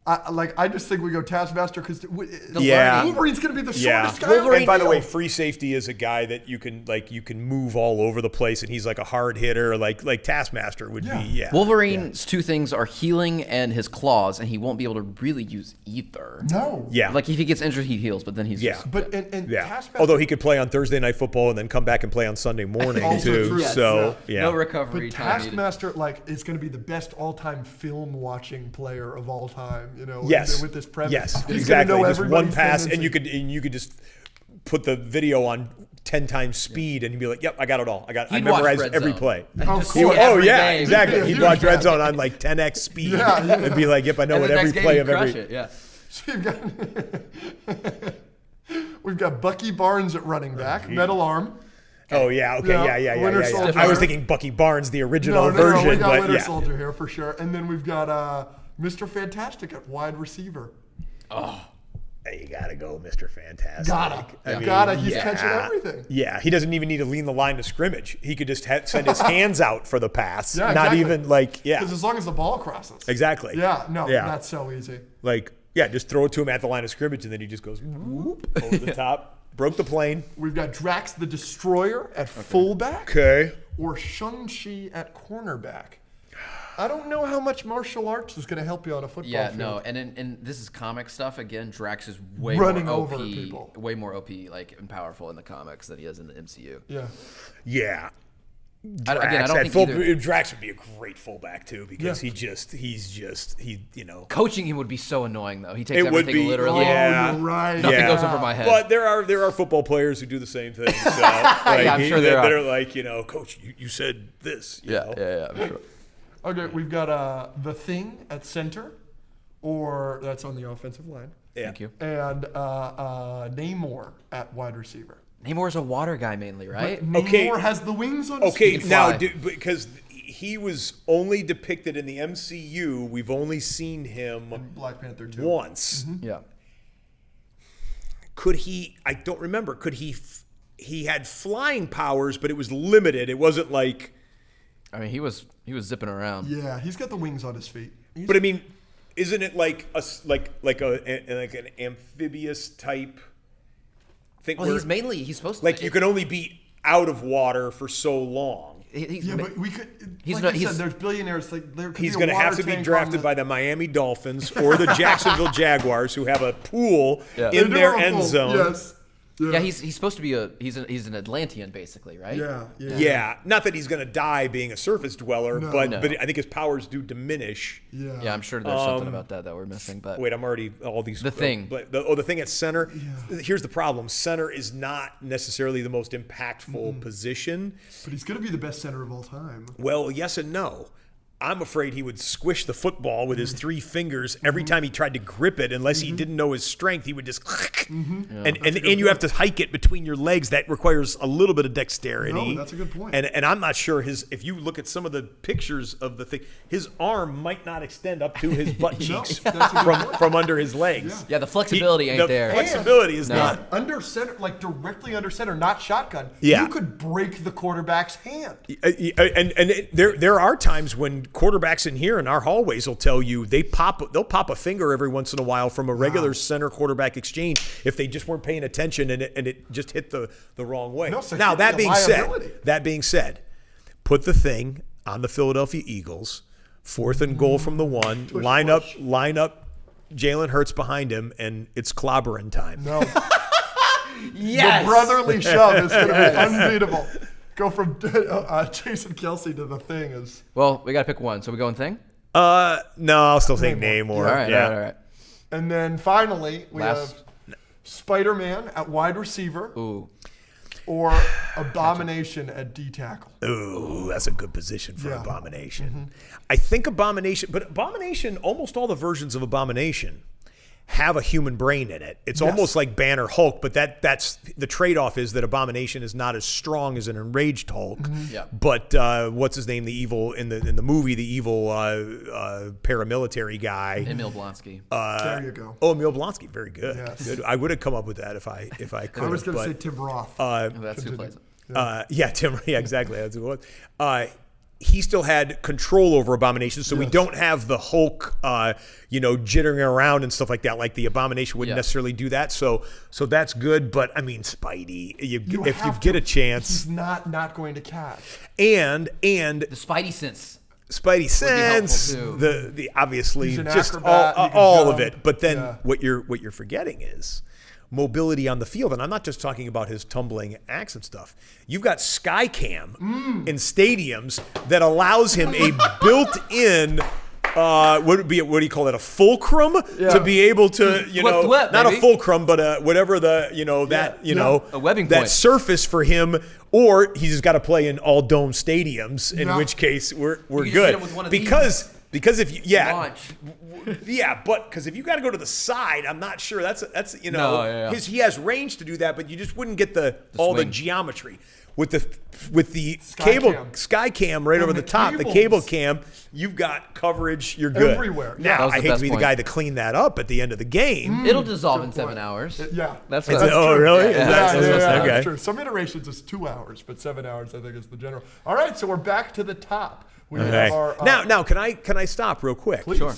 I just think we go Taskmaster because Wolverine's going to be the shortest guy. And by the way, free safety is a guy that you can move all over the place, and he's like a hard hitter, like Taskmaster would be. Yeah. Wolverine's two things are healing and his claws, and he won't be able to really use either. No. Yeah. Like if he gets injured, he heals, but then he's just. But and Taskmaster. Although he could play on Thursday Night Football and then come back and play on Sunday morning Also too. true. So No recovery But time. Taskmaster is going to be the best all-time film watching player of all time. Yes. With this premise. Yes, He's exactly. Know Just one pass, tendency. and you could just put the video on 10 times speed, and you'd be like, "Yep, I got it all. I He'd memorized watch Red every Zone. play." Of course. Exactly. He'd watch Red Zone on like 10x speed, and be like, "Yep, I know And what the every next game play he'd of every." crush it, yeah. So we've got Bucky Barnes at running back, metal arm. Oh yeah, okay, yeah. Winter Soldier. I was thinking Bucky Barnes, the original No, version, we got but Winter yeah. Soldier here for sure. And then we've got Mr. Fantastic at wide receiver. Oh. You gotta go, Mr. Fantastic. Gotta. He's catching everything. Yeah, he doesn't even need to lean the line to scrimmage. He could just send his hands out for the pass. Yeah, Not exactly. even like, Because as long as the ball crosses. Exactly. That's so easy. Just throw it to him at the line of scrimmage, and then he just goes whoop over the top. Broke the plane. We've got Drax the Destroyer at fullback. Okay. Or Shang-Chi at cornerback. I don't know how much martial arts is going to help you on a football field. No, and this is comic stuff. Again, Drax is way Running more OP, over people. way more OP, and powerful in the comics than he is in the MCU. Yeah. Yeah. I don't think either. Drax would be a great fullback too because he Coaching him would be so annoying though. He takes it would everything be literally. Yeah, you're right. Nothing goes over my head. But there are football players who do the same thing. So, like, I'm sure there are. That are like, Coach, you said this. You know? Yeah, I'm sure. Okay, we've got the Thing at center, or that's on the offensive line. Yeah. Thank you. And Namor at wide receiver. Namor's a water guy mainly, right? But Namor has the wings on his Okay, feet. now because he was only depicted in the MCU, we've only seen him Black Panther 2. once. Mm-hmm. Yeah. Could he? I don't remember. Could he? He had flying powers, but it was limited. It wasn't like. I mean, he was zipping around. Yeah, he's got the wings on his feet. But I mean, isn't it like an amphibious type thing? Well, he's supposed to. Like you can only be out of water for so long. But we could. He's Like you said, there's billionaires. Like He's going to have to be drafted by the Miami Dolphins or the Jacksonville Jaguars, who have a pool in their end zone. Yes. Yeah, he's supposed to be he's an Atlantean basically, right? Yeah. Not that he's going to die being a surface dweller, but I think his powers do diminish. Yeah, I'm sure there's something about that we're missing. But wait, I'm already all these. The Thing. But the Thing at center. Yeah. Here's the problem: center is not necessarily the most impactful position. But he's going to be the best center of all time. Well, yes and no. I'm afraid he would squish the football with his 3 fingers every time he tried to grip it. Unless he didn't know his strength, he would just and you have to hike it between your legs. That requires a little bit of dexterity. No, that's a good point. And I'm not sure if you look at some of the pictures of the Thing, his arm might not extend up to his butt cheeks from under his legs. Yeah, the flexibility ain't there. The flexibility is not under center, like directly under center, not shotgun. Yeah. You could break the quarterback's hand. And there are times when quarterbacks in here in our hallways will tell you they'll pop a finger every once in a while from a regular center quarterback exchange if they just weren't paying attention and it just hit the wrong way. Now that being said, put the Thing on the Philadelphia Eagles, 4th and goal from the 1, line up Jalen Hurts behind him, and it's clobbering time. No. Yes. The brotherly shove is going to be unbeatable. Go from Jason Kelsey to the Thing is. Well, we got to pick one. So we going Thing? No, I'll still take Namor. All right. And then finally, we have Spider-Man at wide receiver. Ooh. Or Abomination at D tackle. Ooh, that's a good position for Abomination. I think Abomination, almost all the versions of Abomination have a human brain in it. It's almost like Banner Hulk, but that's the trade-off is that Abomination is not as strong as an enraged Hulk. Yeah. But what's his name? The evil in the movie, the evil paramilitary guy. Emil Blonsky. There you go. Oh, Emil Blonsky, very good. Yes. Good. I would have come up with that if I could. I was going to say Tim Roth. That's who plays it. Tim. Yeah, exactly. That's who it was. He still had control over Abomination, so we don't have the Hulk, jittering around and stuff like that. Like the Abomination wouldn't necessarily do that. So that's good. But I mean, Spidey, if you get a chance, he's not going to catch. And the Spidey sense. The obviously He's an just acrobat, all jump. of it. But then what you're forgetting is mobility on the field, and I'm not just talking about his tumbling acts and stuff. You've got Skycam in stadiums that allows him a built-in what do you call it, a fulcrum to be able to not a fulcrum but whatever the a webbing that point. Surface for him, or he's just got to play in all dome stadiums, in which case we're good because if you because if you got to go to the side, I'm not sure he has range to do that, but you just wouldn't get all the geometry with the Skycam right over the top, the cable cam. You've got coverage. You're good everywhere. Now I hate to be the guy to clean that up at the end of the game. It'll dissolve in 7 hours. That's true. Oh, really? That's true. Some iterations is 2 hours, but 7 hours I think is the general. All right, so we're back to the top. We have our, now can I stop real quick? Please. Sure.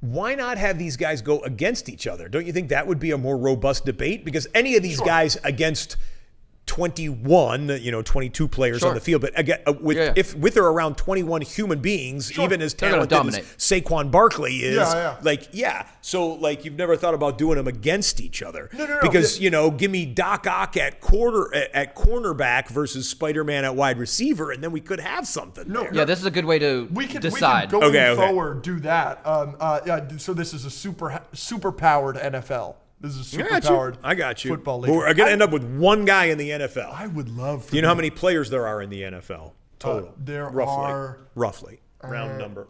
Why not have these guys go against each other? Don't you think that would be a more robust debate? Because any of these guys against 21, 22 players on the field, but again, with or around 21 human beings, even as talented as Saquon Barkley is, so like you've never thought about doing them against each other, because give me Doc Ock at cornerback versus Spider-Man at wide receiver, and then we could have something. This is a good way to decide. We can going forward do that. So this is a super powered NFL. This is a super-powered football league. But we're going to end up with one guy in the NFL. I would love for Do you know how many players there are in the NFL total? There are... Roughly. Round number.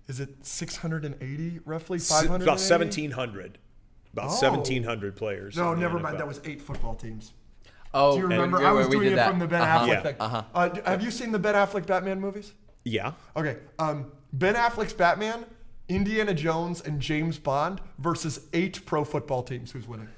Is it 680, roughly? 500? About 1,700. About 1,700 players. No, never mind. That was 8 football teams. Oh, do you remember? I was doing it from the Ben Affleck thing. Yeah. Have you seen the Ben Affleck Batman movies? Yeah. Okay. Ben Affleck's Batman... Indiana Jones and James Bond versus 8 pro football teams. Who's winning?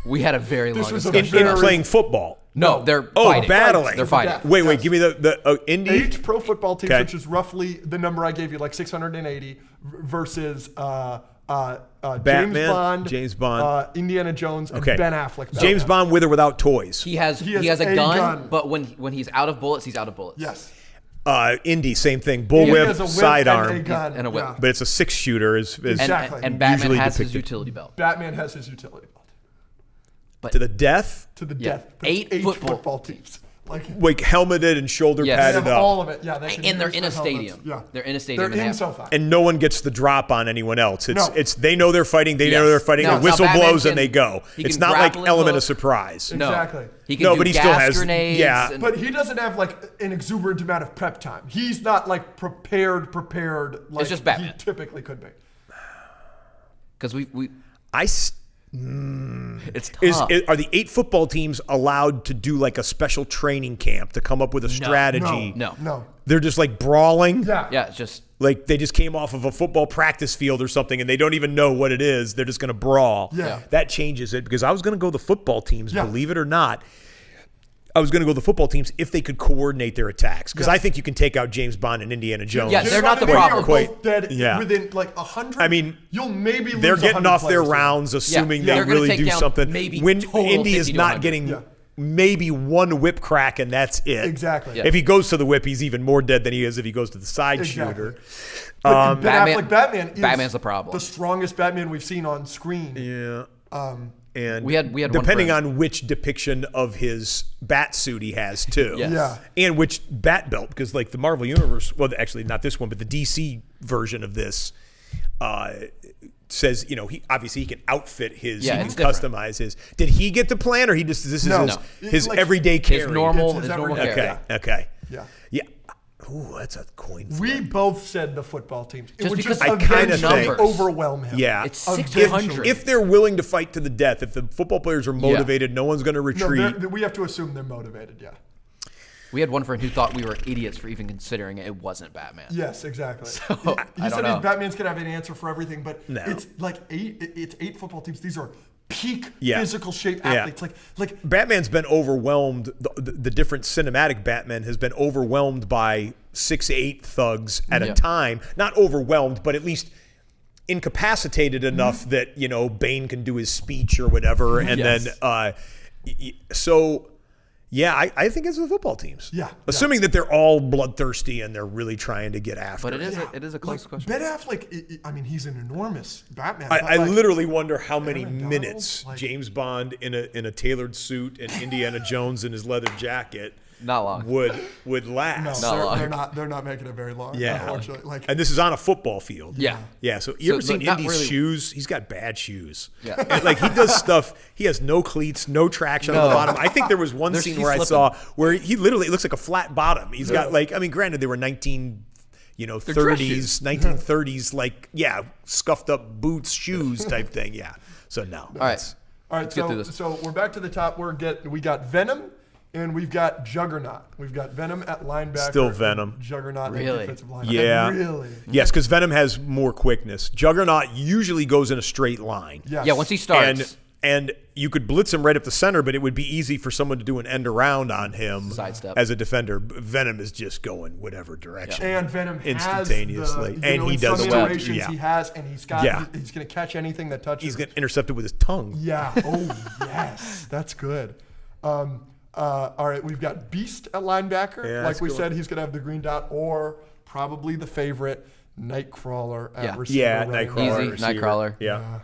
We had a very long discussion. In playing football. No, they're fighting. Battling. They're fighting. Wait, give me the Indy. 8 pro football teams, which is roughly the number I gave you, like 680, versus James Bond, Indiana Jones, and Ben Affleck. James Bond with or without toys? He has a gun, but when he's out of bullets, he's out of bullets. Yes. Indy, same thing. Bullwhip, sidearm, and a whip. But it's a 6-shooter. Exactly. And Batman has his utility belt. Batman has his utility belt. But to the death? To the death. That's 8 football teams. Like helmeted and shoulder padded up. All of it. Yeah. And they're in a stadium. Yeah. They're in a stadium. They're in SoFi. And no one gets the drop on anyone else. It's they know they're fighting. They know they're fighting. No, the whistle blows and they go. It's not like element of surprise. Exactly. He can do but he gas still has grenades. Yeah. But he doesn't have like an exuberant amount of prep time. He's not like prepared. Like it's just Batman. He typically could be. Because it's tough. Are the 8 football teams allowed to do like a special training camp to come up with a strategy? No. They're just like brawling? Yeah, it's just... Like they just came off of a football practice field or something and they don't even know what it is. They're just going to brawl. Yeah. That changes it because I was going to go the football teams, believe it or not. I was going to go the football teams if they could coordinate their attacks because I think you can take out James Bond and Indiana Jones. Yeah, they're not the problem. Both dead within like 100. I mean, you'll maybe lose they're getting off their players. rounds, assuming they really do something. When Indy is not getting maybe one whip crack and that's it. Exactly. If he goes to the whip, he's even more dead than he is if he goes to the side shooter. But Batman's the problem. The strongest Batman we've seen on screen. Yeah. And we had depending on which depiction of his bat suit he has too. And which bat belt, because like the Marvel Universe, well, actually not this one, but the DC version of this says, he obviously he can outfit his, he can customize his. Did he get the plan, or this is his like, everyday carry? His normal carry. Okay. Yeah. Ooh, that's a coin flip. We both said the football teams. It just would because just I kind of overwhelm him. Yeah. It's 600. If they're willing to fight to the death, if the football players are motivated, no one's going to retreat. No, we have to assume they're motivated, We had one friend who thought we were idiots for even considering it. It wasn't Batman. Yes, exactly. So, he said Batman's going to have an answer for everything, but it's like 8 football teams. These are peak physical shape athletes. Like Batman's been overwhelmed. The different cinematic Batman has been overwhelmed by 6-8 thugs at a time. Not overwhelmed, but at least incapacitated enough that Bane can do his speech or whatever, and then I think it's the football teams. Assuming that they're all bloodthirsty and they're really trying to get after it. But it is a close question. Ben Affleck, he's an enormous Batman. I literally wonder how many minutes James Bond in a tailored suit and Indiana Jones in his leather jacket not long would last. No, they're not making it very long. Unfortunately. And this is on a football field. Yeah. So you ever seen Indy's shoes? He's got bad shoes. Yeah. And he does stuff. He has no cleats, no traction on the bottom. I think there was one scene where I saw where he literally looks like a flat bottom. He's got granted they were 1930s, scuffed up boots, shoes type thing. Yeah. So no. All right. So we're back to the top. We got Venom. And we've got Juggernaut. We've got Venom at linebacker. Still Venom. Juggernaut at defensive linebacker. Yeah. Really? Yes, because Venom has more quickness. Juggernaut usually goes in a straight line. Yes. Yeah, once he starts. And you could blitz him right up the center, but it would be easy for someone to do an end around on him Sidestep. as a defender. Venom is just going whatever direction. And Venom instantaneously. Has and he does some the web. iterations Yeah. he has, and he's got. He's going to catch anything that touches. He's getting intercepted with his tongue. Yeah. Oh yes, that's good. All right, we've got Beast at linebacker. Yeah, like we cool. said, he's going to have the green dot, or probably the favorite, Nightcrawler at receiver. Yeah, running back. Nightcrawler. Easy, receiver. Nightcrawler. Yeah.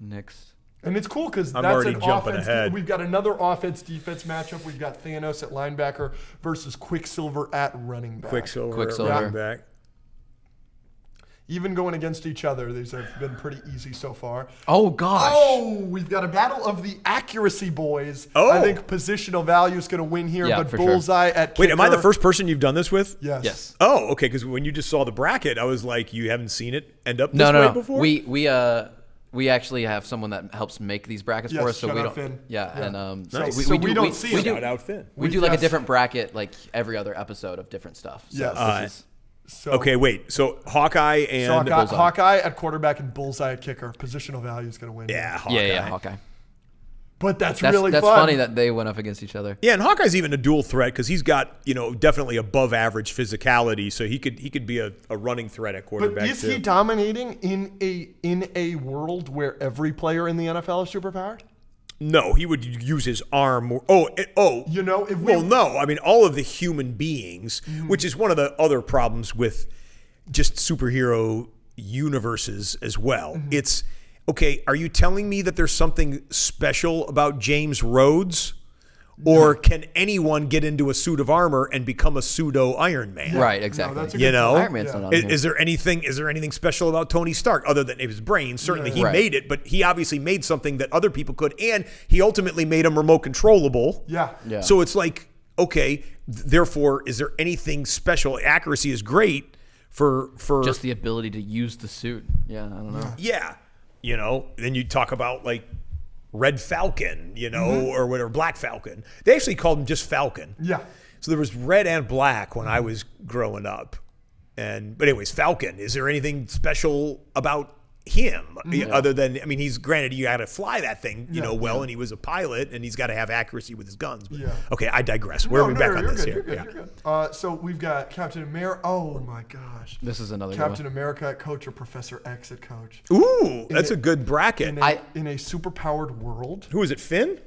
Next. And it's cool because I'm that's already an jumping offense. ahead. We've got another offense-defense matchup. We've got Thanos at linebacker versus Quicksilver at running back. Quicksilver. Running back. Even going against each other, these have been pretty easy so far. Oh, gosh. Oh, we've got a battle of the accuracy boys. Oh. I think positional value is going to win here, Yeah, but for sure. bullseye at kicker. Wait, am I the first person you've done this with? Yes. Yes. Oh, okay. Because when you just saw the bracket, I was like, you haven't seen it end up this No, way no. before? We actually have someone that helps make these brackets Yes, for us, so shout we out don't. Finn. Yeah, Yeah. and Nice. So we don't see it. do, Shout out Finn. we do like a Yes. different bracket like every other episode of different stuff. So Yes. this is, So, Okay, wait. So Hawkeye and Hawkeye at quarterback and bullseye at kicker. Positional value is going to win. yeah, Hawkeye. yeah, Hawkeye. But that's That's really that's fun. funny that they went up against each other. Yeah, and Hawkeye's even a dual threat because he's got definitely above average physicality, so he could be a running threat at quarterback But is too. he dominating in a world where every player in the NFL is superpowered? No, he would use his arm more. Oh. You know, if we, Well, no. I mean, all of the human beings, which is one of the other problems with just superhero universes as well. It's, okay, are you telling me that there's something special about James Rhodes? Or can anyone get into a suit of armor and become a pseudo Iron Man? Right, exactly. that's a You good know, Iron Man's not on here. is there anything special about Tony Stark other than his brain? Certainly, he Right. made it, but he obviously made something that other people could, and he ultimately made him remote controllable. Yeah. So it's like, okay, therefore, is there anything special? Accuracy is great for Just the ability to use the suit. Yeah, I don't know. yeah. Then you talk about like Red Falcon, or whatever, Black Falcon. They actually called him just Falcon. Yeah. So there was red and black when I was growing up. But anyways, Falcon, is there anything special about him other than, I mean, he's granted you got to fly that thing, and he was a pilot and he's got to have accuracy with his guns. But, okay, I digress. Where are we back on this here? You're good. So we've got Captain America. Oh my gosh. This is another Captain good America at coach or Professor X at coach. Ooh, that's a good bracket. In a superpowered world. Who is it, Finn?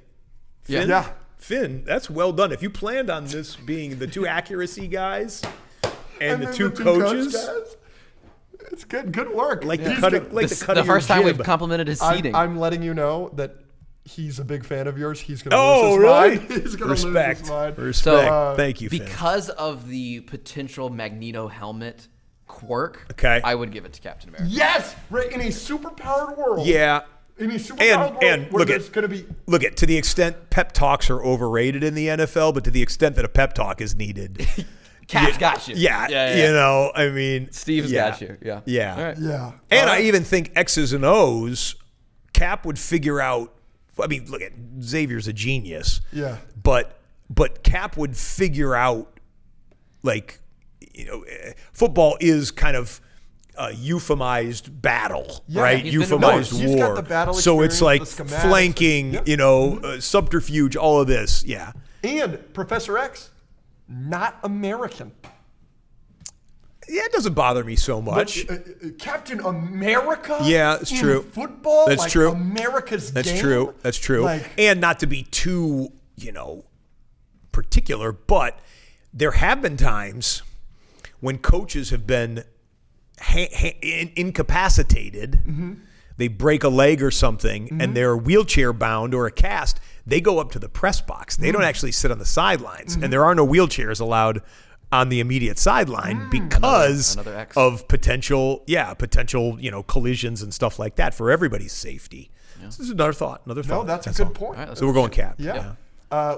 Finn? Yeah. Finn, that's well done. If you planned on this being the two accuracy guys and the then two the coaches, guys. It's good work. like the He's cutting, good. like the cutting The first time jib. we've complimented his seating. I'm letting you know that he's a big fan of yours. He's going to Oh, lose his really? mind. He's going to lose Respect. his mind. Respect. Thank you, Finn. because of the potential Magneto helmet quirk, Okay. I would give it to Captain America. Yes, right, in a superpowered world. Yeah. In a superpowered world And where look there's at going to be... look at to the extent pep talks are overrated in the NFL, but to the extent that a pep talk is needed, Cap's got you. Yeah. I mean, Steve's got you. Yeah. Yeah. All right. Yeah. And I even think X's and O's, Cap would figure out. I mean, look at Xavier's a genius. Yeah. But Cap would figure out, like, football is kind of a euphemized battle, Yeah, right? he's been to Euphemized war. war. He's got the battle so it's like experience, the schematics, flanking, Yep. subterfuge, all of this. Yeah. And Professor X, not American. Yeah, it doesn't bother me so much. Captain America? Yeah, it's in true. Football? That's like true. America's That's game? true. That's true. Like, And not to be too, particular, but there have been times when coaches have been incapacitated. Mm-hmm. They break a leg or something, and they're wheelchair bound or a cast. They go up to the press box. They don't actually sit on the sidelines, and there are no wheelchairs allowed on the immediate sideline because Another X. of potential collisions and stuff like that for everybody's safety. So this is another thought. no, that's a all. good point. All right, So we're going Cap. Yeah.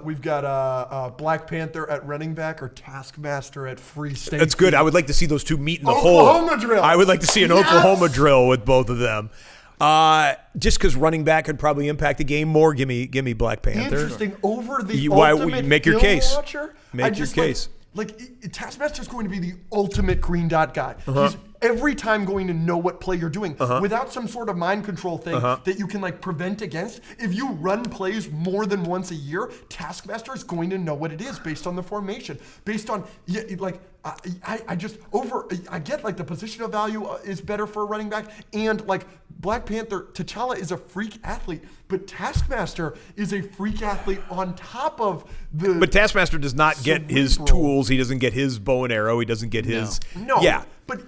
We've got Black Panther at running back or Taskmaster at free safety. That's good. I would like to see those two meet in the Oklahoma hole. drill. I would like to see an Yes. Oklahoma drill with both of them. Just because running back could probably impact the game more. Give me Black Panther. Interesting. Over the Why- make your film case. watcher, Make I your just case. Taskmaster's going to be the ultimate green dot guy. every time going to know what play you're doing without some sort of mind control thing that you can like prevent against. If you run plays more than once a year, Taskmaster is going to know what it is based on the formation, based on like I get like the positional value is better for a running back, and like Black Panther, T'Challa is a freak athlete, but Taskmaster is a freak athlete on top of the. But Taskmaster does not get his tools. He doesn't get his bow and arrow. He doesn't get his. No. Yeah. But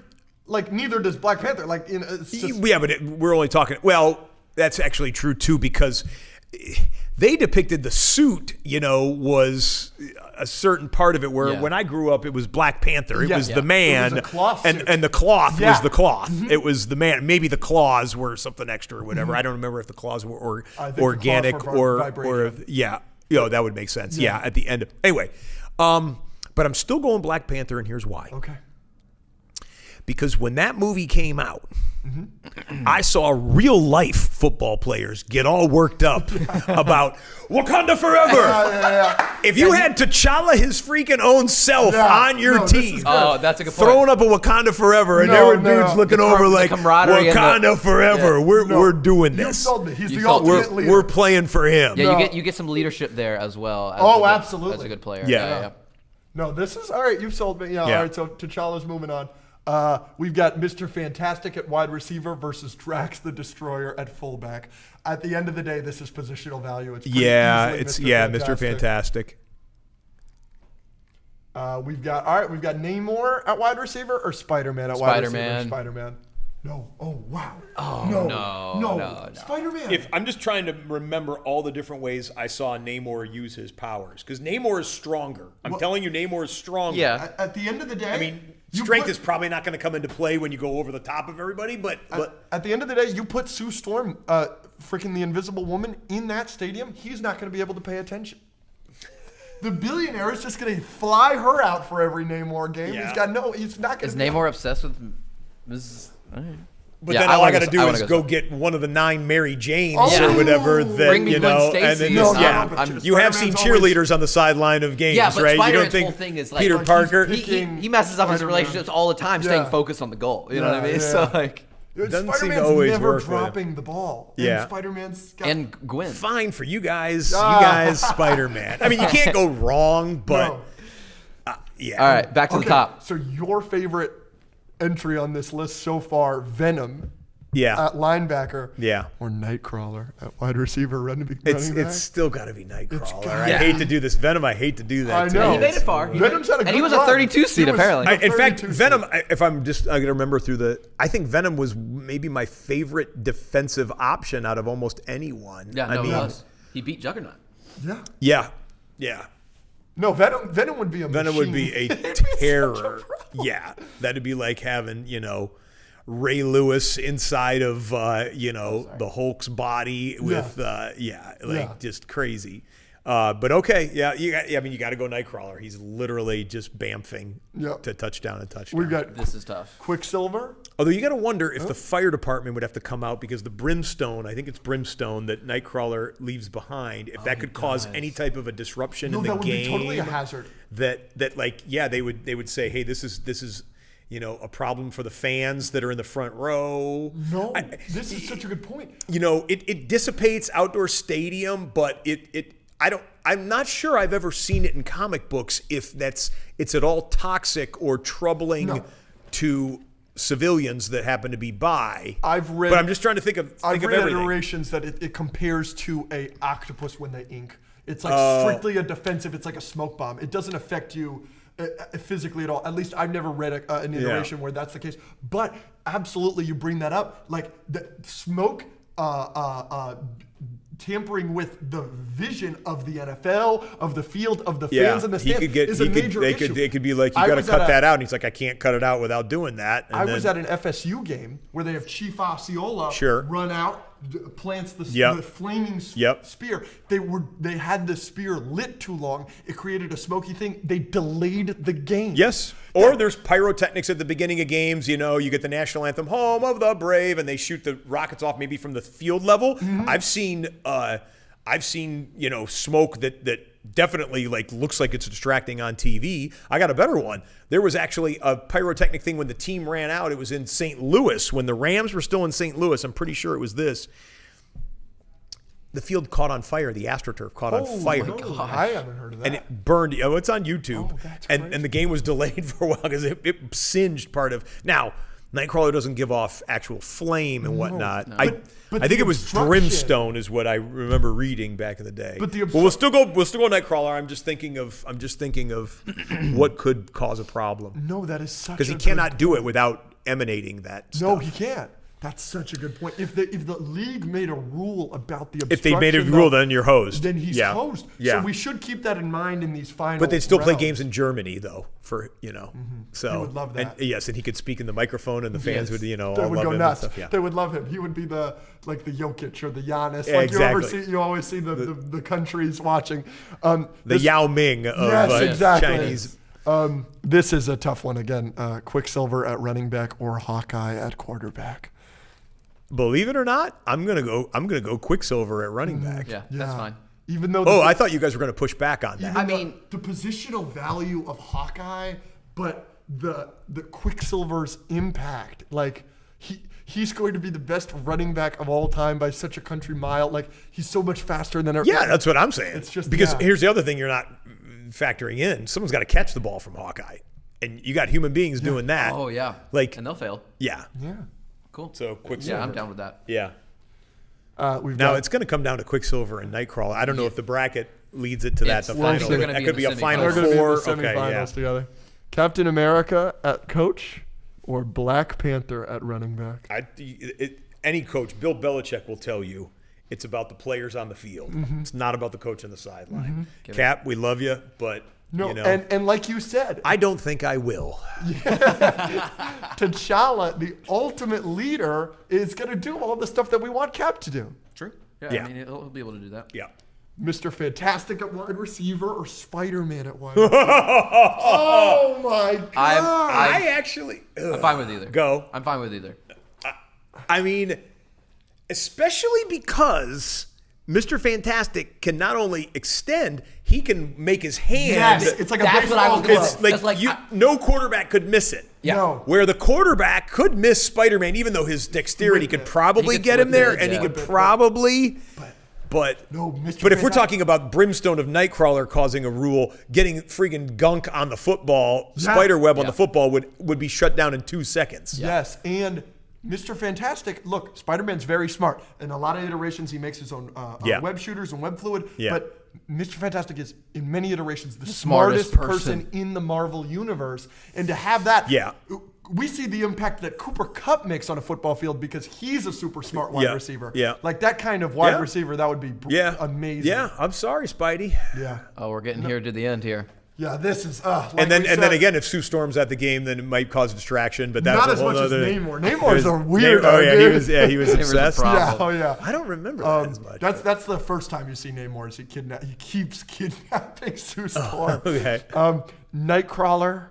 like neither does Black Panther. Like it's just, but we're only talking. Well, that's actually true too, because they depicted the suit, was a certain part of it where when I grew up, it was Black Panther. It was the man, it was a cloth suit. and the cloth was the cloth. It was the man. Maybe the claws were something extra or whatever. I don't remember if the claws were organic the claws were or that would make sense. Yeah, at the end. Anyway, but I'm still going Black Panther, and here's why. Okay. Because when that movie came out, I saw real life football players get all worked up about Wakanda forever. If you had T'Challa, his freaking own self, on your team, that's a good point. throwing up a Wakanda forever, and there were dudes looking over like Wakanda forever. We're doing this. You sold me. He's the ultimate leader. We're playing for him. Yeah, you get some leadership there as well. Absolutely. As a good player. Yeah. No, this is all right. You've sold me. Yeah. All right. So T'Challa's moving on. We've got Mr. Fantastic at wide receiver versus Drax the Destroyer at fullback. At the end of the day, this is positional value. It's Mr. Fantastic. We've got Namor at wide receiver or Spider-Man at wide receiver. Spider-Man. No. Oh wow. Oh no. Spider-Man. If I'm just trying to remember all the different ways I saw Namor use his powers, because Namor is stronger. I'm telling you, Namor is stronger. Yeah. At the end of the day, I mean, strength is probably not going to come into play when you go over the top of everybody, but at the end of the day, you put Sue Storm, freaking the Invisible Woman, in that stadium, he's not going to be able to pay attention. The billionaire is just going to fly her out for every Namor game. Yeah. He's not going to. Is Namor obsessed with Mrs. But then all I got to do is go get one of the 9 Mary Janes or whatever that, Bring me Gwen Stacy. And then you have seen cheerleaders on the sideline of games, but right? Spider-Man's You don't think whole thing is like Peter Parker? He messes up his relationships all the time, staying focused on the goal. You know what I mean? Yeah. So like, doesn't Spider-Man's seem to always never work dropping the ball. Yeah. And Spider-Man's got and Gwen. Fine for you guys. You guys, Spider-Man. I mean, you can't go wrong, but yeah. All right, back to the top. So your favorite entry on this list so far, Venom. Yeah. At linebacker. Yeah. Or Nightcrawler at wide receiver, running back. It's still got to be Nightcrawler. I hate to do this. Venom, I hate to do that. I know. He made it far. Venom's had a good and he was run. a 32 seed, apparently. In fact, Venom, if I'm just, I got to remember I think Venom was maybe my favorite defensive option out of almost anyone. Yeah, he was. He beat Juggernaut. Yeah. Yeah. No, Venom would be a Venom machine. would be a terror. Yeah. That'd be like having, Ray Lewis inside of the Hulk's body with just crazy. But okay, you got to go Nightcrawler. He's literally just bamfing to touchdown and touchdown. This is tough. Quicksilver. Although you got to wonder if the fire department would have to come out, because the brimstone, I think it's brimstone that Nightcrawler leaves behind, if that could cause any type of a disruption in the game. That would be totally a hazard. They would say, hey, this is a problem for the fans that are in the front row. No, this is such a good point. It dissipates outdoor stadium, but I'm not sure I've ever seen it in comic books if it's at all toxic or troubling to civilians that happen to be by. But I'm just trying to think of everything. Iterations that it compares to a octopus when they ink. It's like strictly a defensive. It's like a smoke bomb. It doesn't affect you physically at all. At least I've never read an iteration where that's the case. But absolutely, you bring that up. Like the smoke tampering with the vision of the NFL, of the field, of the fans in the stands is a major issue. It could be like, you got to cut that out. And he's like, I can't cut it out without doing that. And I was at an FSU game where they have Chief Osceola run out, plants the flaming spear. They had the spear lit too long. It created a smoky thing. They delayed the game. Yes. Or there's pyrotechnics at the beginning of games. You get the national anthem, "Home of the Brave," and they shoot the rockets off maybe from the field level. Mm-hmm. I've seen smoke that definitely like looks like it's distracting on TV. I got a better one. There was actually a pyrotechnic thing when the team ran out. It was in St. Louis when the Rams were still in St. Louis. I'm pretty sure it was this. The field caught on fire. The AstroTurf caught on fire. I haven't heard of that. And it burned. Oh, it's on YouTube. Oh, that's and crazy. and the game was delayed for a while because it singed part of. Now, Nightcrawler doesn't give off actual flame and whatnot. No. But I think the it was obstruction- brimstone is what I remember reading back in the day. But the we'll still go Nightcrawler. I'm just thinking of what could cause a problem. No, that is such Because he a cannot do it without emanating that stuff. No, he can't. That's such a good point. If the league made a rule about the obstruction, If they made a rule, then you're hosed. then he's hosed. Yeah. So we should keep that in mind in these final. But they'd still play rounds. games in Germany, though, so. He would love that. And, yes, and he could speak in the microphone, and the fans would, They all would love go him nuts. and stuff. Yeah. They would love him. He would be the Jokic or the Giannis. Yeah, exactly. You always see the countries watching. The Yao Ming of Yes, exactly. Chinese. This is a tough one again. Quicksilver at running back or Hawkeye at quarterback. Believe it or not, I'm gonna go Quicksilver at running back. Yeah, that's fine. Even though Oh, I thought you guys were gonna push back on that. I mean, the positional value of Hawkeye, but the Quicksilver's impact, like he's going to be the best running back of all time by such a country mile. Like he's so much faster than Yeah, that's what I'm saying. It's just- because yeah. here's the other thing you're not factoring in. Someone's got to catch the ball from Hawkeye, and you got human beings doing that. oh yeah, Like and they'll fail. yeah. Yeah. Cool. So Quicksilver. Yeah, I'm down with that. Yeah. We've Now got, it's going to come down to Quicksilver and Nightcrawler. I don't know if the bracket leads it to that. The It's- final. they're gonna That be could in be the a final they're going to be in four. the semifinals Okay, yeah. together. Captain America at coach or Black Panther at running back. Any coach, Bill Belichick will tell you, it's about the players on the field. Mm-hmm. It's not about the coach on the sideline. Cap, we love you, but No, and like you said, I don't think I will. T'Challa, the ultimate leader, is going to do all the stuff that we want Cap to do. True. Yeah. I mean, he'll be able to do that. Yeah. Mr. Fantastic at wide receiver or Spider-Man at wide receiver? Oh, my God. I actually I'm fine with either. Go. I'm fine with either. I mean, especially because Mr. Fantastic can not only extend, he can make his hand. Yes, it's like a That's what I was baseball gonna glove. say. It's like, That's like no quarterback could miss it. Yeah. No. Where the quarterback could miss Spider-Man, even though his dexterity Whip could it. probably He could get him flip there, it, and he yeah. could Whip it, probably. But No, Mr. But if we're Fantastic- talking about Brimstone of Nightcrawler causing a rule, getting friggin' gunk on the football, Yeah. spiderweb on Yeah. the football would be shut down in 2 seconds. Yes, and Mr. Fantastic, look, Spider-Man's very smart. In a lot of iterations, he makes his own Yeah. web shooters and web fluid. Yeah. But Mr. Fantastic is, in many iterations, the smartest smartest person in the Marvel universe. And to have that, Yeah. we see the impact that Cooper Kupp makes on a football field because he's a super smart wide Yeah. receiver. Yeah. Like that kind of wide Yeah. receiver, that would be Yeah. amazing. Yeah, I'm sorry, Spidey. Yeah. Oh, we're getting here to the end here. Yeah, this is, like And then we and said, then again, if Sue Storm's at the game, then it might cause distraction. But that's not a as whole much as other. Namor. Namor's a Namor- weirdo, Oh yeah, dude. he was Namor's a obsessed. problem. Yeah, oh yeah. I don't remember that as much. That's the first time you see Namor is he keeps kidnapping Sue Storm. Okay. Nightcrawler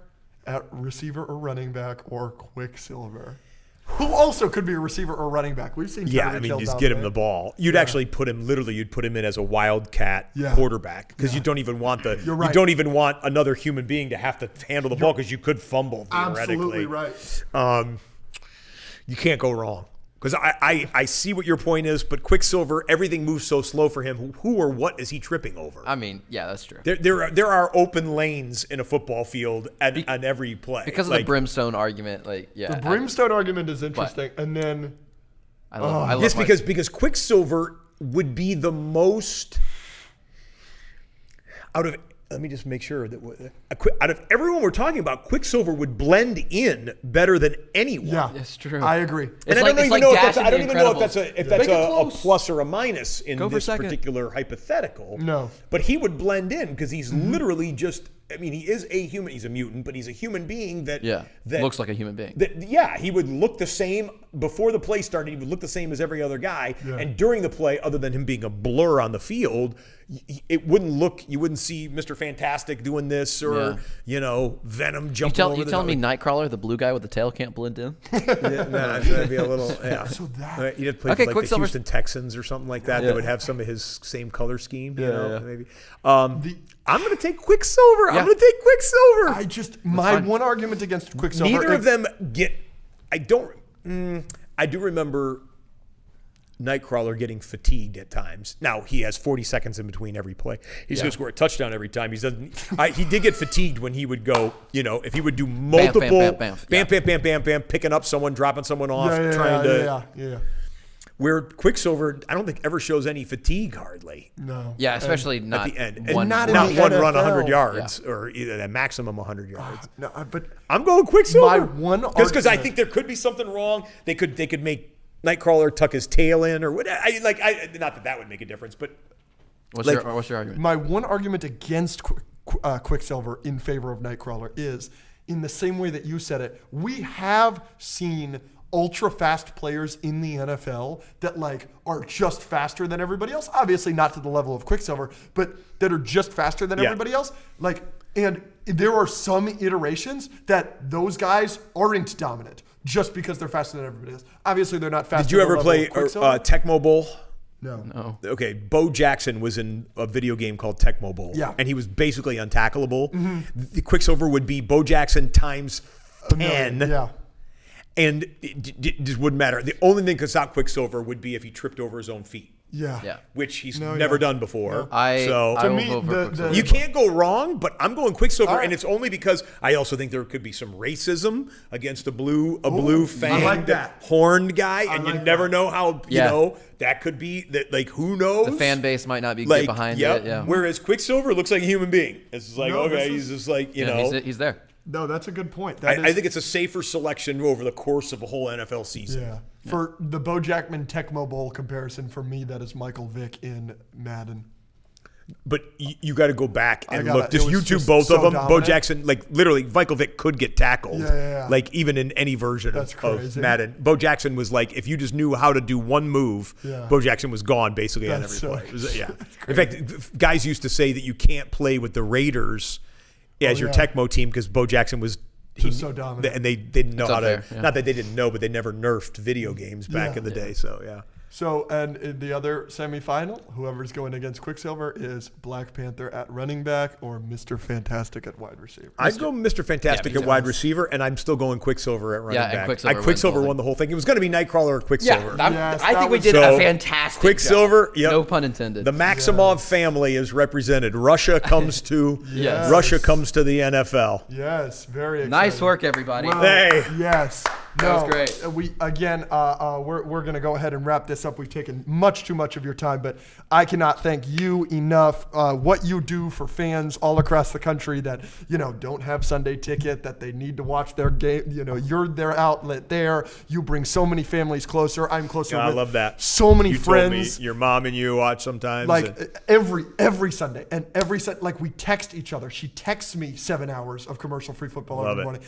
at receiver or running back or Quicksilver, who also could be a receiver or running back. We've seen Yeah, Tyreek I mean, Hill just down get him there. the ball. You'd actually put him you'd put him in as a wildcat Yeah. quarterback because you don't even want You're right. you don't even want another human being to have to handle the ball because you could fumble theoretically. Absolutely right. You can't go wrong. Because I see what your point is, but Quicksilver, everything moves so slow for him. Who or what is he tripping over? I mean, yeah, that's true. There are open lanes in a football field on every play. Because of the brimstone argument, like, yeah. The brimstone argument is interesting, and then I love Yes, my- because Quicksilver would be the most out of. Let me just make sure that out of everyone we're talking about, Quicksilver would blend in better than anyone. yeah, That's true. I agree. And It's I don't like- even it's know like if that's Dash I don't in even The know if that's Incredibles. if that's Make it a close. plus or a minus in Go for this second. particular hypothetical. No. But he would blend in because he's literally just. I mean, he is a human. He's a mutant, but he's a human being that. Yeah, That looks like a human being. That, yeah, he would look the same. before the play started, he would look the same as every other guy. Yeah. And during the play, other than him being a blur on the field, it wouldn't look. You wouldn't see Mr. Fantastic doing this, or Venom jumping. You telling me Nightcrawler, the blue guy with the tail, can't blend in? That'd be a little. Yeah. So that you'd have to play for like the Houston Texans or something like that. That would have some of his same color scheme. Maybe. I'm going to take Quicksilver. I'm going to take Quicksilver. My one argument against Quicksilver. Neither of them get. I do remember Nightcrawler getting fatigued at times. Now he has 40 seconds in between every play. He's going to score a touchdown every time. He did get fatigued when he would go. If he would do multiple bam, picking up someone, dropping someone off, trying to. Where Quicksilver, I don't think ever shows any fatigue hardly. No. Yeah, especially not at the end. One, and not one run 100 yards or either a maximum 100 yards. But I'm going Quicksilver. My one because I think there could be something wrong. They could make Nightcrawler tuck his tail in or whatever. Not that would make a difference, but what's your argument? My one argument against Quicksilver in favor of Nightcrawler is in the same way that you said it. We have seen ultra fast players in the NFL that are just faster than everybody else. Obviously not to the level of Quicksilver, but that are just faster than everybody else. And there are some iterations that those guys aren't dominant just because they're faster than everybody else. Obviously they're not faster. Did you ever play Tecmo Bowl? No. Okay, Bo Jackson was in a video game called Tecmo Bowl. Yeah. And he was basically untackleable. Mm-hmm. The Quicksilver would be Bo Jackson times 10. Yeah. And it just wouldn't matter. The only thing that could stop Quicksilver would be if he tripped over his own feet. Yeah. Which he's never done before. No. To me, you can't go wrong, but I'm going Quicksilver, and it's only because I also think there could be some racism against a blue fanged horned guy, and you never know how that could be that. Who knows? The fan base might not be good behind it. Yeah. Whereas Quicksilver looks like a human being. It's he's just he's there. No, that's a good point. I think it's a safer selection over the course of a whole NFL season. Yeah. For the Bo Jackman Tecmo Bowl comparison, for me, that is Michael Vick in Madden. But you got to go back and look. Just YouTube both of them. Dominant. Bo Jackson, literally, Michael Vick could get tackled. Yeah. Even in any version of Madden. Bo Jackson was if you just knew how to do one move, Bo Jackson was gone basically on every play. In fact, guys used to say that you can't play with the Raiders as your Tecmo team because Bo Jackson was so dominant. And they didn't know how to. Not that they didn't know, but they never nerfed video games back in the day. So, yeah. So, and in the other semifinal, whoever's going against Quicksilver is Black Panther at running back or Mr. Fantastic at wide receiver. I'd go Mr. Fantastic at wide receiver, and I'm still going Quicksilver at running back. Quicksilver won the whole thing. It was going to be Nightcrawler or Quicksilver. I think we did a fantastic Quicksilver, job. No pun intended. The Maximov family is represented. Russia comes to Russia comes to the NFL. Yes, very exciting. Nice work, everybody. Well, yes. That was great. We're going to go ahead and wrap this up. We've taken much too much of your time, but I cannot thank you enough. What you do for fans all across the country that don't have Sunday ticket, that they need to watch their game. You're their outlet there. You bring so many families closer. I'm closer. I love that. So many friends. Told me your mom and you watch sometimes. Every Sunday and every we text each other. She texts me 7 hours of commercial-free football every morning.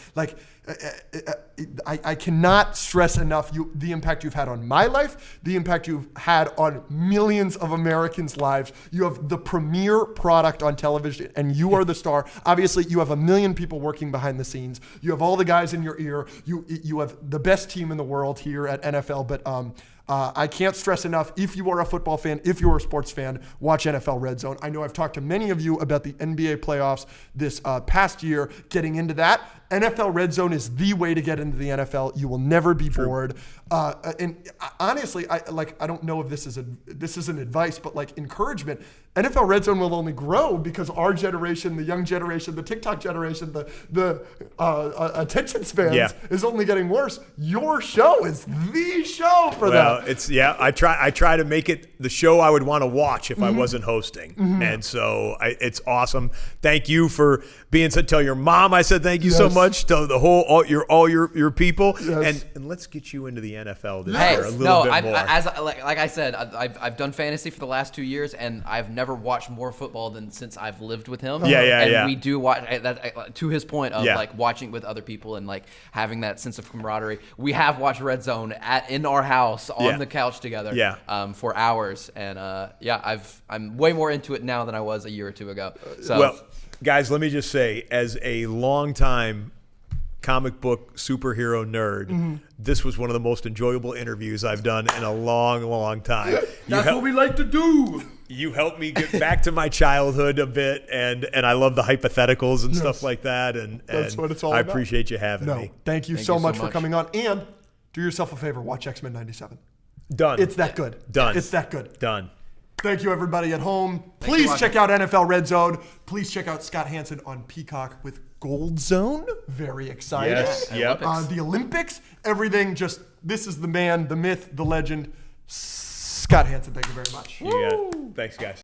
I cannot stress enough the impact you've had on my life, the impact you've had on millions of Americans' lives. You have the premier product on television, and you are the star. Obviously, you have a million people working behind the scenes. You have all the guys in your ear. You have the best team in the world here at NFL, but I can't stress enough, if you are a football fan, if you're a sports fan, watch NFL Redzone. I know I've talked to many of you about the NBA playoffs this past year, getting into that. NFL Redzone is the way to get into the NFL. You will never be bored. And honestly, I don't know if this isn't advice, but encouragement. NFL Redzone will only grow because our generation, the young generation, the TikTok generation, the attention spans is only getting worse. Your show is the show for that. Well, I try to make it the show I would want to watch if I wasn't hosting, and so it's awesome. Thank you for being. Tell your mom I said thank you so much. much to the whole all your people, Yes. and let's get you into the NFL this Hey, year a little bit more. Like I said, I've done fantasy for the last 2 years, and I've never watched more football than since I've lived with him. And we do watch that. To his point of like watching with other people and like having that sense of camaraderie. We have watched Red Zone in our house on the couch together. For hours, and I'm way more into it now than I was a year or two ago. So, well, guys, let me just say, as a longtime comic book superhero nerd, this was one of the most enjoyable interviews I've done in a long, long time. That's what we like to do. You helped me get back to my childhood a bit, and I love the hypotheticals and stuff like that. And that's what it's all I about. appreciate you having me. Thank you so much for coming on. And do yourself a favor, watch X-Men 97. Done. It's that good. Done. It's that good. Done. Thank you, everybody at home. Please check out NFL Redzone. Please check out Scott Hanson on Peacock with Gold Zone. Very exciting. Yes. Yep. The Olympics. Everything just, this is the man, the myth, the legend, Scott Hanson. Thank you very much. Thanks, guys.